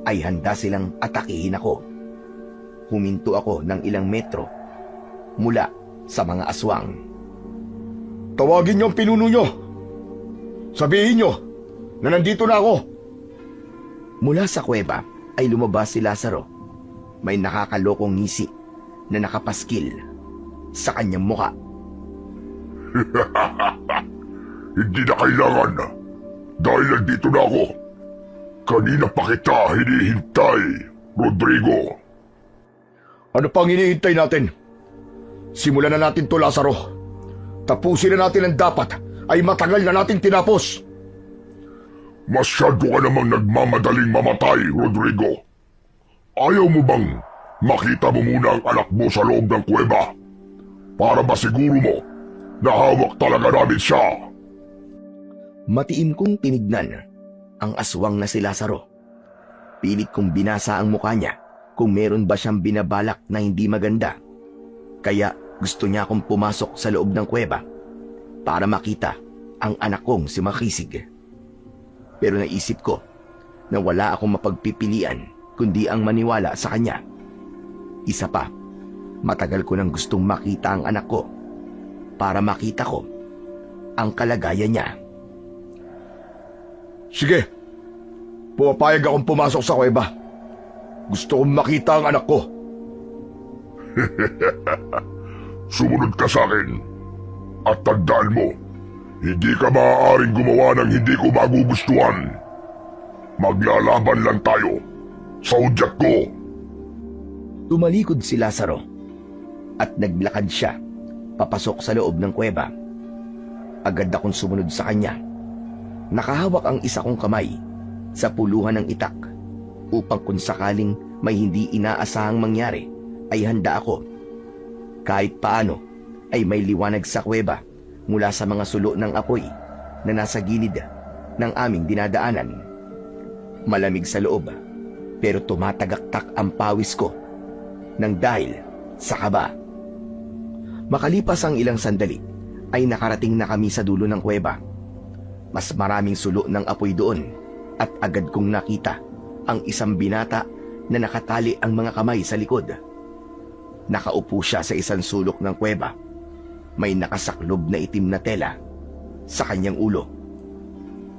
ay handa silang atakihin ako. Huminto ako ng ilang metro mula sa mga aswang. Tawagin niyo ang pinuno niyo. Sabihin niyo na nandito na ako. Mula sa kuweba ay lumabas si Lazaro. May nakakalokong ngisi na nakapaskil sa kanyang muka. Hindi na kailangan dahil nandito na ako. Kanina pa kita hinihintay, Rodrigo. Ano pang hinihintay natin? Simulan na natin to, Lazaro. Tapusin na natin ang dapat ay matagal na nating tinapos. Masyado ka namang nagmamadaling mamatay, Rodrigo. Ayaw mo bang makita mo muna ang anak mo sa loob ng kuweba para masiguro mo na hawak talaga namin siya? Matiim kong tinignan ang aswang na si Lazaro. Pilit kong binasa ang mukha niya kung meron ba siyang binabalak na hindi maganda. Kaya gusto niya akong pumasok sa loob ng kuweba para makita ang anak kong si Makisig. Pero naisip ko na wala akong mapagpipilian kundi ang maniwala sa kanya. Isa pa, matagal ko nang gustong makita ang anak ko para makita ko ang kalagayan niya. Sige, pumapayag akong pumasok sa kuweba. Gusto kong makita ang anak ko. Sumunod ka sa akin. At tandaan mo, hindi ka maaaring gumawa ng hindi ko magugustuhan. Maglalaban lang tayo sa udyat ko. Tumalikod si Lazaro at naglakad siya papasok sa loob ng kuweba. Agad akong sumunod sa kanya. Nakahawak ang isa kong kamay sa puluhan ng itak upang kung sakaling may hindi inaasahang mangyari ay handa ako. Kahit paano ay may liwanag sa kuweba mula sa mga sulo ng apoy na nasa gilid ng aming dinadaanan. Malamig sa loob pero tumatagaktak ang pawis ko nang dahil sa kaba. Makalipas ang ilang sandali ay nakarating na kami sa dulo ng kuweba. Mas maraming sulo ng apoy doon at agad kong nakita ang isang binata na nakatali ang mga kamay sa likod. Nakaupo siya sa isang sulok ng kuweba. May nakasaklob na itim na tela sa kanyang ulo.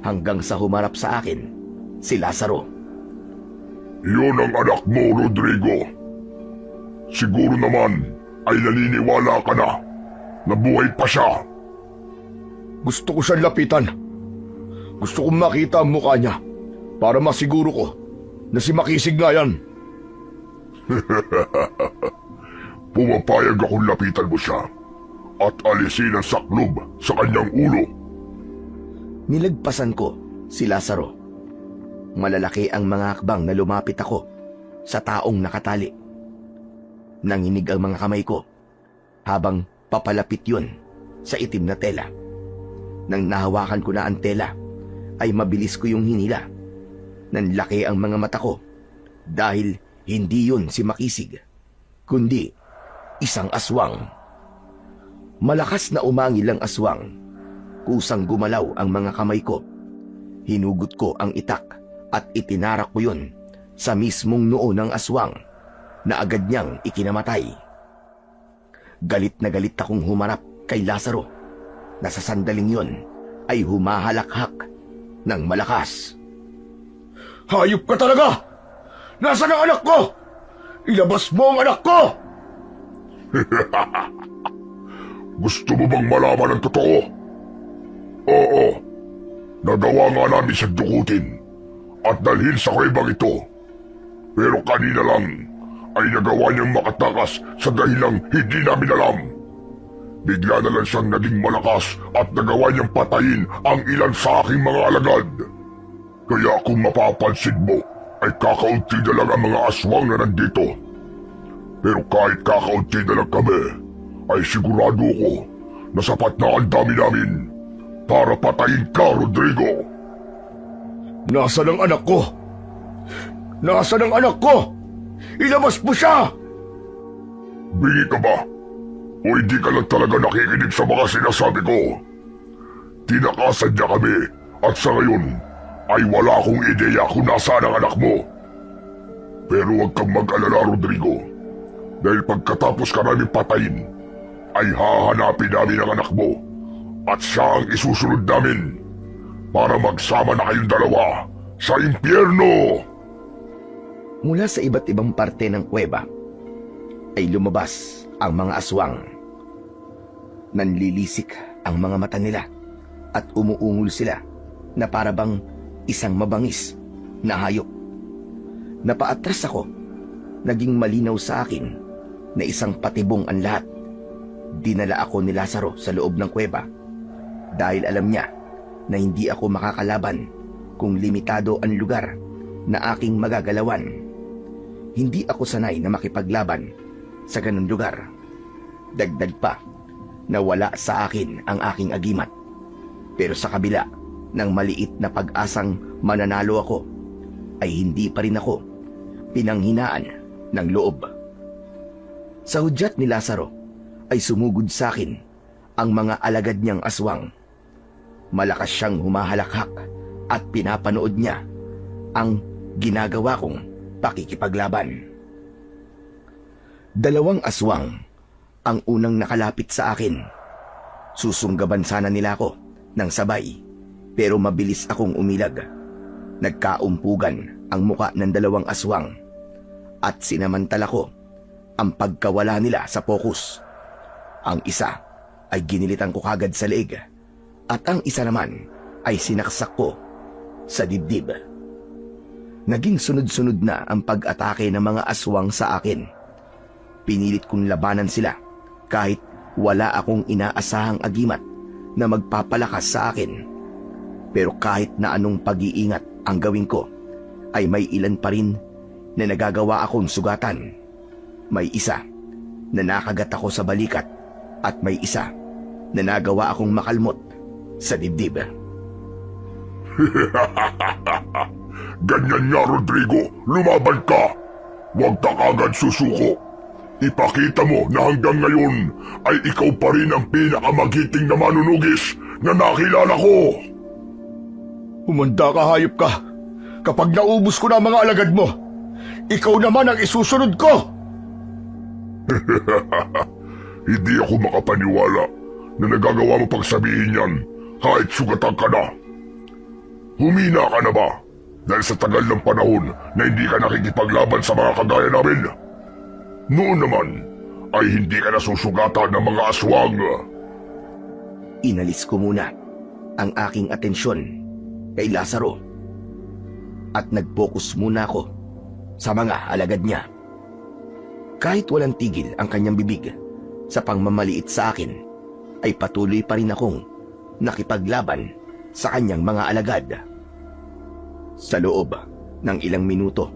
Hanggang sa humarap sa akin si Lazaro. Yun ang anak mo, Rodrigo. Siguro naman ay naniniwala ka na buhay pa siya. Gusto ko siyang lapitan. Gusto kong makita ang mukha niya para masiguro ko na si Makisig nga yan. Pumapayag akong lapitan mo siya at alisin ang saklob sa kanyang ulo. Nilagpasan ko si Lazaro. Malalaki ang mga hakbang na lumapit ako sa taong nakatali. Nanginig ang mga kamay ko habang papalapit yun sa itim na tela. Nang nahawakan ko na ang tela, ay mabilis ko yung hinila. Nanlaki ang mga mata ko dahil hindi yun si Makisig, kundi isang aswang. Malakas na umangil ang aswang. Kusang gumalaw ang mga kamay ko. Hinugot ko ang itak at itinarak ko yun sa mismong noo ng aswang na agad niyang ikinamatay. Galit na galit akong humarap kay Lazaro na sa sandaling yun ay humahalakhak ng malakas. Hayop ka talaga! Nasaan ang anak ko? Ilabas mo ang anak ko! Gusto mo bang malaman ang totoo? Oo. Nagawa nga namin siyang dukutin at dalhin sa kuwebang ito. Pero kanina lang ay nagawa niyang makatakas sa dahilang hindi namin alam. Bigla na lang siyang naging malakas at nagawa niyang patayin ang ilan sa aking mga alagad. Kaya kung mapapansin mo, ay kakaunti na lang ang mga aswang na nandito. Pero kahit kakaunti na lang kami, ay sigurado ko na sapat na ang dami namin para patayin ka, Rodrigo. Nasaan ang anak ko? Nasaan ang anak ko? Ilabas mo siya! Bingi ka ba? O hindi ka lang talaga nakikinig sa mga sinasabi ko? Tinakasan niya kami at sa ngayon ay wala akong ideya kung nasaan ang anak mo. Pero huwag kang mag-alala, Rodrigo. Dahil pagkatapos ka namin patayin, ay hahanapin namin ang anak mo at siya ang isusunod namin para magsama na kayong dalawa sa impyerno. Mula sa iba't ibang parte ng kuweba ay lumabas ang mga aswang. Nanlilisik ang mga mata nila at umuungol sila na parabang isang mabangis na hayop. Napaatras ako, naging malinaw sa akin na isang patibong ang lahat. Dinala ako ni Lazaro sa loob ng kuweba dahil alam niya na hindi ako makakalaban kung limitado ang lugar na aking magagalawan. Hindi ako sanay na makipaglaban sa ganun lugar. Dagdag pa na wala sa akin ang aking agimat. Pero sa kabila ng maliit na pag-asang mananalo ako, ay hindi pa rin ako pinanghinaan ng loob. Sa hudyat ni Lazaro ay sumugod sa akin ang mga alagad niyang aswang. Malakas siyang humahalakhak at pinapanood niya ang ginagawa kong pakikipaglaban. Dalawang aswang ang unang nakalapit sa akin. Susunggaban sana nila ako ng sabay, pero mabilis akong umilag. Nagkaumpugan ang muka ng dalawang aswang at sinamantala ko ang pagkawala nila sa pokus. Ang isa ay ginilitan ko kagad sa leeg at ang isa naman ay sinaksak ko sa dibdib. Naging sunod-sunod na ang pag-atake ng mga aswang sa akin. Pinilit kong labanan sila kahit wala akong inaasahang agimat na magpapalakas sa akin. Pero kahit na anong pag-iingat ang gawin ko, ay may ilan pa rin na nagagawa akong sugatan. May isa na nakagat ako sa balikat at may isa na nagawa akong makalmot sa dibdib. Ganyan nga, Rodrigo. Lumaban ka. Huwag ka kagad susuko. Ipakita mo na hanggang ngayon ay ikaw pa rin ang pinakamagiting na manunugis na nakilala ko. Humanda ka, hayop ka. Kapag naubos ko na ang mga alagad mo, ikaw naman ang isusunod ko. Hindi ako makapaniwala na nagagawa mo pang sabihin yan kahit sugatan ka na. Humina ka na ba? Dahil sa tagal ng panahon na hindi ka nakikipaglaban sa mga kagaya namin. Noon naman ay hindi ka nasusugatan ng mga aswang. Inalis ko muna ang aking atensyon kay Lazaro at nag-focus muna ako sa mga alagad niya. Kahit walang tigil ang kanyang bibig sa pangmamaliit sa akin, ay patuloy pa rin akong nakipaglaban sa kanyang mga alagad. Sa loob ng ilang minuto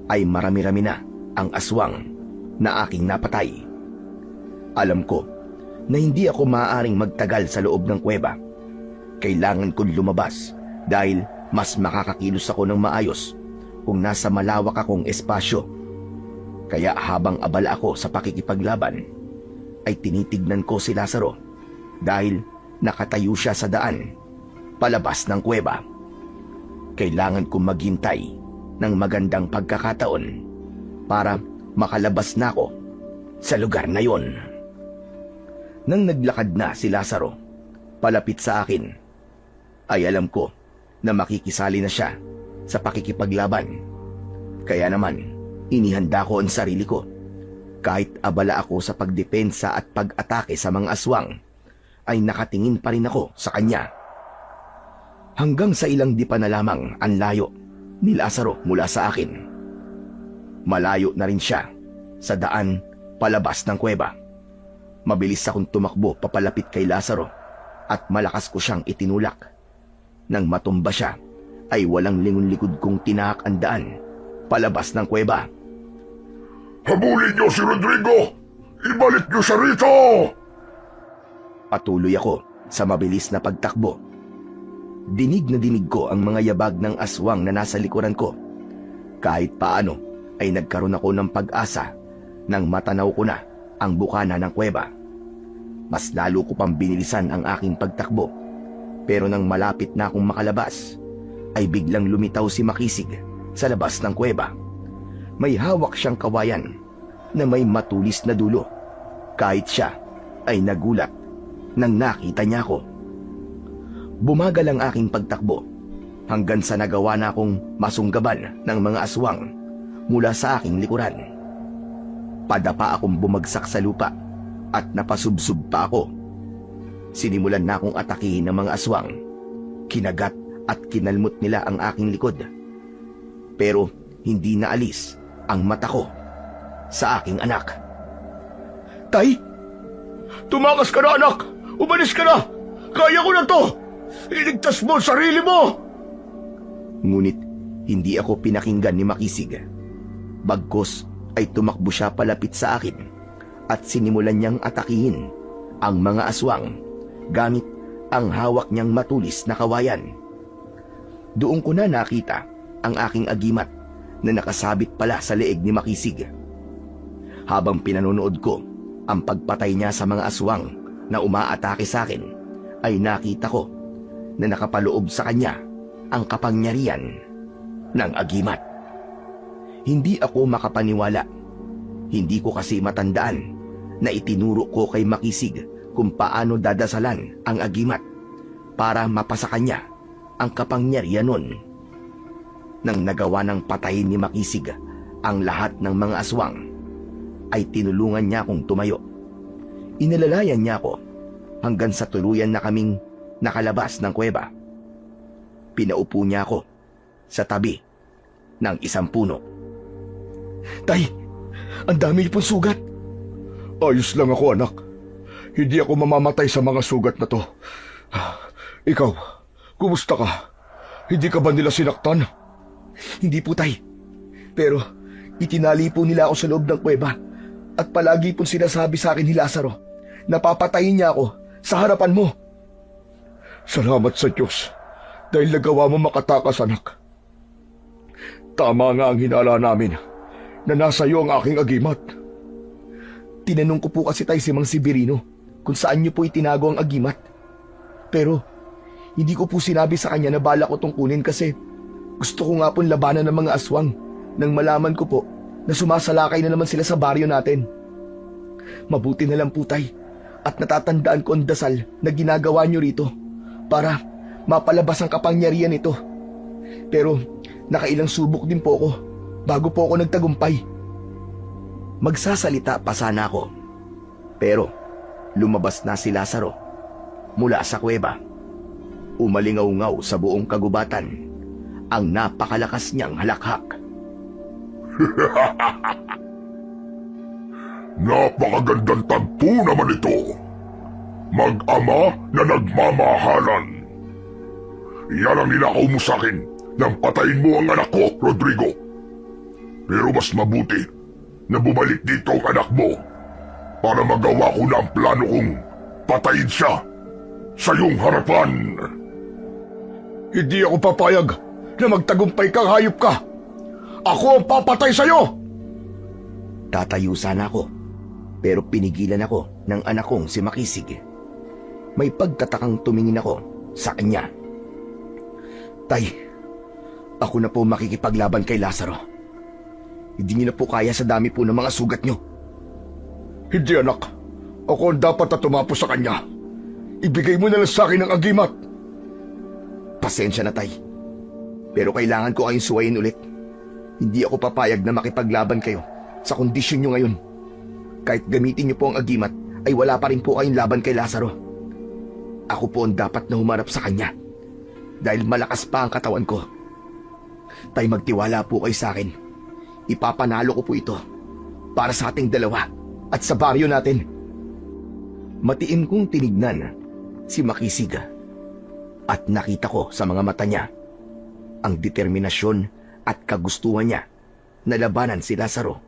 ay marami-rami na ang aswang na aking napatay. Alam ko na hindi ako maaaring magtagal sa loob ng kuweba. Kailangan kong lumabas dahil mas makakakilos ako ng maayos kung nasa malawak akong espasyo. Kaya habang abala ako sa pakikipaglaban, ay tinitignan ko si Lazaro dahil nakatayo siya sa daan palabas ng kuweba. Kailangan kong maghintay ng magandang pagkakataon para makalabas na ako sa lugar na yon. Nang naglakad na si Lazaro palapit sa akin, ay alam ko na makikisali na siya sa pakikipaglaban. Kaya naman, inihanda ko ang sarili ko. Kahit abala ako sa pagdepensa at pag-atake sa mga aswang, ay nakatingin pa rin ako sa kanya. Hanggang sa ilang dipa na lamang ang layo ni Lazaro mula sa akin. Malayo na rin siya sa daan palabas ng kuweba. Mabilis akong tumakbo papalapit kay Lazaro at malakas ko siyang itinulak. Nang matumba siya, ay walang lingon-likod kong tinahak ang daan palabas ng kuweba. Habulin niyo si Rodrigo! Ibalik niyo siya rito! Patuloy ako sa mabilis na pagtakbo. Dinig na dinig ko ang mga yabag ng aswang na nasa likuran ko. Kahit paano ay nagkaroon ako ng pag-asa nang matanaw ko na ang bukana ng kuweba. Mas lalo ko pang binilisan ang aking pagtakbo. Pero nang malapit na akong makalabas, ay biglang lumitaw si Makisig sa labas ng kuweba. May hawak siyang kawayan na may matulis na dulo. Kahit siya ay nagulat nang nakita niya ako. Bumagal ang aking pagtakbo hanggang sa nagawa na akong masunggaban ng mga aswang mula sa aking likuran. Padapa akong bumagsak sa lupa at napasubsob pa ako. Sinimulan na akong atakihin ng mga aswang. Kinagat at kinalmot nila ang aking likod. Pero hindi naalis ang mata ko sa aking anak. Tay! Tumakas ka na, anak! Umalis ka na! Kaya ko na to! Iligtas mo ang sarili mo! Ngunit hindi ako pinakinggan ni Makisig. Bagkus ay tumakbo siya palapit sa akin at sinimulan niyang atakihin ang mga aswang gamit ang hawak niyang matulis na kawayan. Doon ko na nakita ang aking agimat na nakasabit pala sa leeg ni Makisig. Habang pinanonood ko ang pagpatay niya sa mga aswang na umaatake sa akin, ay nakita ko na nakapaloob sa kanya ang kapangyarihan ng agimat. Hindi ako makapaniwala Hindi ko kasi matandaan na itinuro ko kay Makisig kung paano dadasalan ang agimat para mapasa kanya ang kapangyarihan nun. Nang nagawa ng patayin ni Makisig ang lahat ng mga aswang, ay tinulungan niya akong tumayo. Inalalayan niya ako hanggang sa tuluyan na kaming nakalabas ng kuweba. Pinaupo niya ako sa tabi ng isang puno. Tay, ang dami niyo pong sugat. Ayos lang ako, anak. Hindi ako mamamatay sa mga sugat na to. Ikaw, kumusta ka? Hindi ka ba nila sinaktan? Hindi po, Tay. Pero itinali po nila ako sa loob ng kuweba at palagi pong sinasabi sa akin ni Lazaro na papatayin niya ako sa harapan mo. Salamat sa Diyos dahil nagawa mo makatakas, anak. Tama nga ang hinala namin na nasa iyo ang aking agimat. Tinanong ko po kasi, Tay, si Mang Severino kung saan niyo po itinago ang agimat. Pero hindi ko po sinabi sa kanya na bala ko tong kunin kasi gusto ko nga pong labanan ng mga aswang nang malaman ko po na sumasalakay na naman sila sa baryo natin. Mabuti na lang po, Tay, at natatandaan ko ang dasal na ginagawa niyo rito para mapalabas ang kapangyarihan nito. Pero nakailang subok din po ako bago po ako nagtagumpay. Magsasalita pa sana ako, pero lumabas na si Lazaro mula sa kuweba. Umalingaw-ngaw sa buong kagubatan ang napakalakas niyang halakhak. Napakagandang tagpo naman ito. Mag-ama na nagmamahalan. Yan ang ninakaw mo sa akin nang patayin mo ang anak ko, Rodrigo. Pero mas mabuti na bumalik dito ang anak mo para magawa ko na ang plano kong patayin siya sa iyong harapan. Hindi ako papayag na magtagumpay kang hayop ka. Ako ang papatay sa'yo! Tatayo sana ako, pero pinigilan ako ng anak kong si Makisig. May pagtatakang tumingin ako sa kanya. Tay, ako na po makikipaglaban kay Lazaro. Hindi niyo na po kaya sa dami po ng mga sugat niyo. Hindi, anak. Ako ang dapat na tumapos sa kanya. Ibigay mo na lang sa akin ang agimat. Pasensya na, Tay. Pero kailangan ko kayong suwayin ulit. Hindi ako papayag na makipaglaban kayo sa kondisyon niyo ngayon. Kahit gamitin niyo po ang agimat, ay wala pa rin po kayong laban kay Lazaro. Ako po ang dapat na humarap sa kanya dahil malakas pa ang katawan ko. Tay, magtiwala po kayo sa akin. Ipapanalo ko po ito para sa ating dalawa at sa baryo natin. Matiin kong tinignan si Makisig at nakita ko sa mga mata niya ang determinasyon at kagustuhan niya na labanan si Lazaro.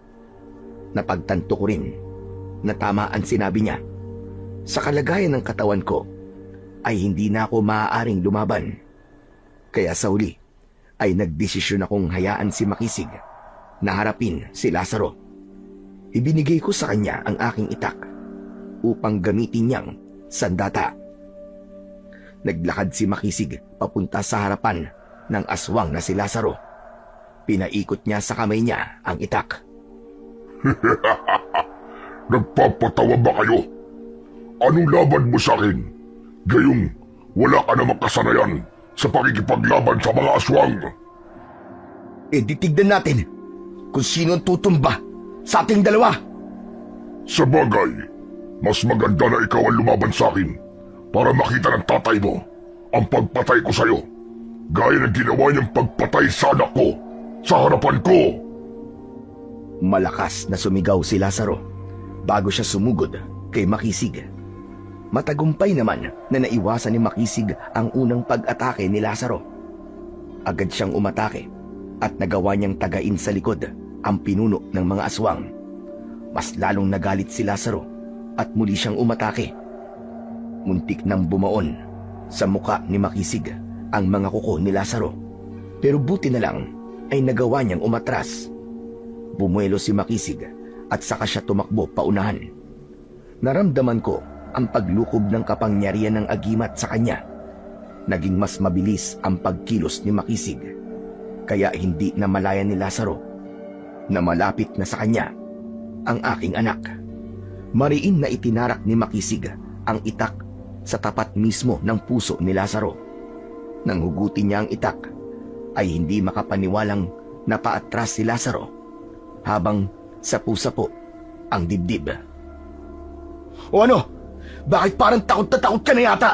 Napagtanto ko rin na tama ang sinabi niya. Sa kalagayan ng katawan ko ay hindi na ako maaaring lumaban. Kaya sa huli ay nagdesisyon akong hayaan si Makisig na harapin si Lazaro. Ibinigay ko sa kanya ang aking itak upang gamitin niyang sandata. Naglakad si Makisig papunta sa harapan ng aswang na si Lazaro. Pinaikot niya sa kamay niya ang itak. Nagpapatawa ba kayo? Anong laban mo sa akin? Gayong wala ka namang kasanayan sa pakikipaglaban sa mga aswang. Titignan natin kung sino ang tutumba sa ating dalawa. Sa bagay, mas maganda na ikaw ang lumaban sa akin para makita ng tatay mo ang pagpatay ko sa'yo. Gaya ng ginawa niyang pagpatay sa anak ko sa harapan ko. Malakas na sumigaw si Lazaro bago siya sumugod kay Makisig. Matagumpay naman na naiwasan ni Makisig ang unang pag-atake ni Lazaro. Agad siyang umatake at nagawa niyang tagain sa likod ang pinuno ng mga aswang. Mas lalong nagalit si Lazaro at muli siyang umatake. Muntik nang bumaon sa muka ni Makisig ang mga kuko ni Lazaro. Pero buti na lang ay nagawa niyang umatras. Bumuelo si Makisig at saka siya tumakbo paunahan. Naramdaman ko ang paglukob ng kapangyarihan ng agimat sa kanya. Naging mas mabilis ang pagkilos ni Makisig, kaya hindi na malaya ni Lazaro na malapit na sa kanya. ang aking anak. Mariin na itinarak ni Makisig ang itak sa tapat mismo ng puso ni Lazaro. Nang hugutin niya ang itak, ay hindi makapaniwalang napaatras si Lazaro habang sapu-sapo ang dibdib. O ano? Bakit parang takot na takot ka na yata?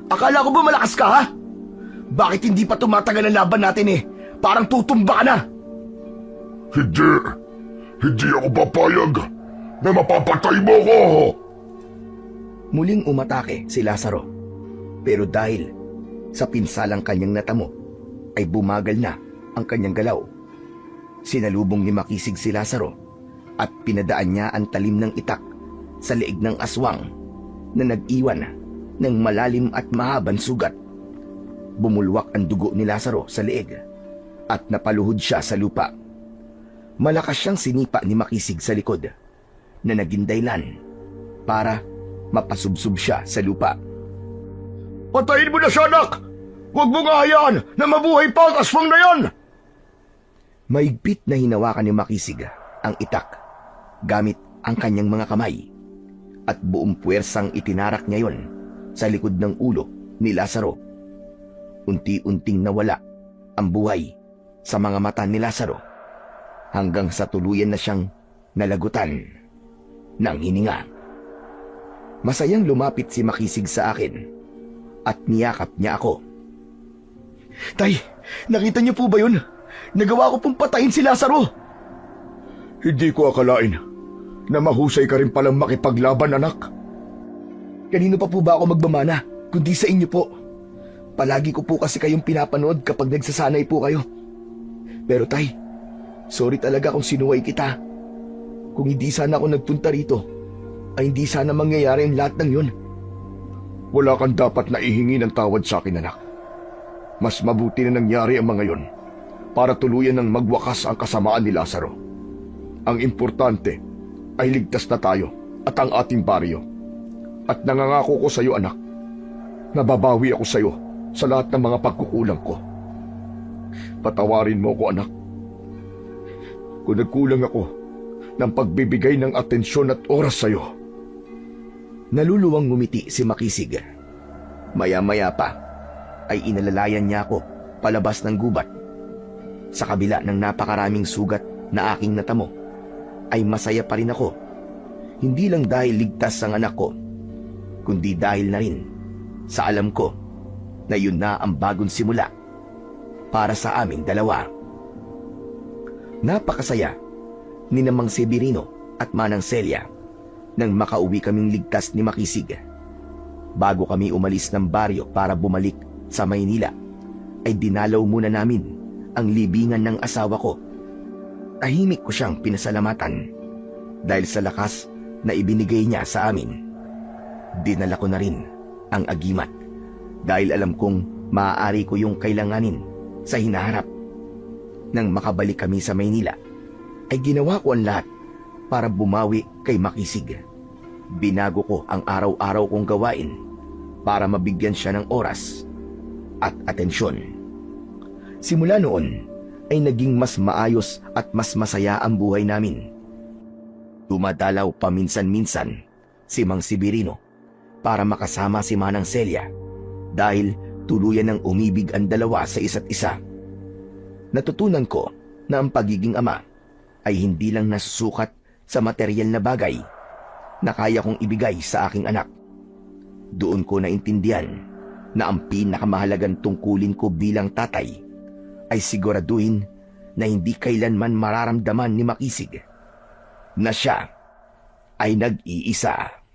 Akala ko ba malakas ka, ha? Bakit hindi pa tumatagal ang laban natin eh? Parang tutumba ka na. Hindi ako papayag na mapapatay mo ko. Muling umatake si Lazaro, pero dahil sa pinsalang kanyang natamo, ay bumagal na ang kanyang galaw. Sinalubong ni Makisig si Lazaro at pinadaan niya ang talim ng itak sa leeg ng aswang na nag-iwan ng malalim at mahabang sugat. Bumulwak ang dugo ni Lazaro sa leeg at napaluhod siya sa lupa. Malakas siyang sinipa ni Makisig sa likod na naging dahilan para mapasubsob siya sa lupa. Patayin mo na siya, anak! Huwag mo nga hayaan na mabuhay pa ang aswang na yan! Maigpit na hinawakan ni Makisig ang itak gamit ang kanyang mga kamay at buong puwersang itinarak niya yon sa likod ng ulo ni Lazaro. Unti-unting nawala ang buhay sa mga mata ni Lazaro hanggang sa tuluyan na siyang nalagutan ng hininga. Masayang lumapit si Makisig sa akin at niyakap niya ako. Tay, nakita niyo po ba yun? Nagawa ko pong patayin si Lazaro. Hindi ko akalain na mahusay ka rin palang makipaglaban, anak. Kanino pa po ba ako magmamana, kundi sa inyo po? Palagi ko po kasi kayong pinapanood kapag nagsasanay po kayo. Pero tay, sorry talaga kung sinuway kita. Kung hindi sana ako nagpunta rito, ay hindi sana mangyayari ang lahat ng yun. Wala kang dapat na ihingi ng tawad sa akin, anak. Mas mabuti na nangyari ang mga yon para tuluyan ng magwakas ang kasamaan ni Lazaro. Ang importante ay ligtas na tayo at ang ating baryo. At nangangako ko sa iyo, anak, na babawi ako sa iyo sa lahat ng mga pagkukulang ko. Patawarin mo ko, anak. Kung nagkulang ako ng pagbibigay ng atensyon at oras sa iyo. Naluluwang ngumiti si Makisig. Maya-maya pa ay inalalayan niya ako palabas ng gubat. Sa kabila ng napakaraming sugat na aking natamo, ay masaya pa rin ako. Hindi lang dahil ligtas ang anak ko, kundi dahil na rin sa alam ko na yun na ang bagong simula para sa aming dalawa. Napakasaya ni Namang Severino at Manang Celia nang makauwi kaming ligtas ni Makisig. Bago kami umalis ng baryo para bumalik sa Maynila, ay dinalaw muna namin ang libingan ng asawa ko. Tahimik ko siyang pinasalamatan dahil sa lakas na ibinigay niya sa amin. Dinala ko na rin ang agimat dahil alam kong maaari ko yung kailanganin sa hinaharap. Nang makabalik kami sa Maynila, ay ginawa ko ang lahat para bumawi kay Makisig. Binago ko ang araw-araw kong gawain para mabigyan siya ng oras at atensyon. Simula noon ay naging mas maayos at mas masaya ang buhay namin. Dumadalaw paminsan-minsan si Mang Severino para makasama si Manang Celia dahil tuluyan ng umibig ang dalawa sa isa't isa. Natutunan ko na ang pagiging ama ay hindi lang nasusukat sa materyal na bagay na kaya kong ibigay sa aking anak. Doon ko naintindihan na ang pinakamahalagang tungkulin ko bilang tatay ay siguraduhin na hindi kailanman mararamdaman ni Makisig na siya ay nag-iisa.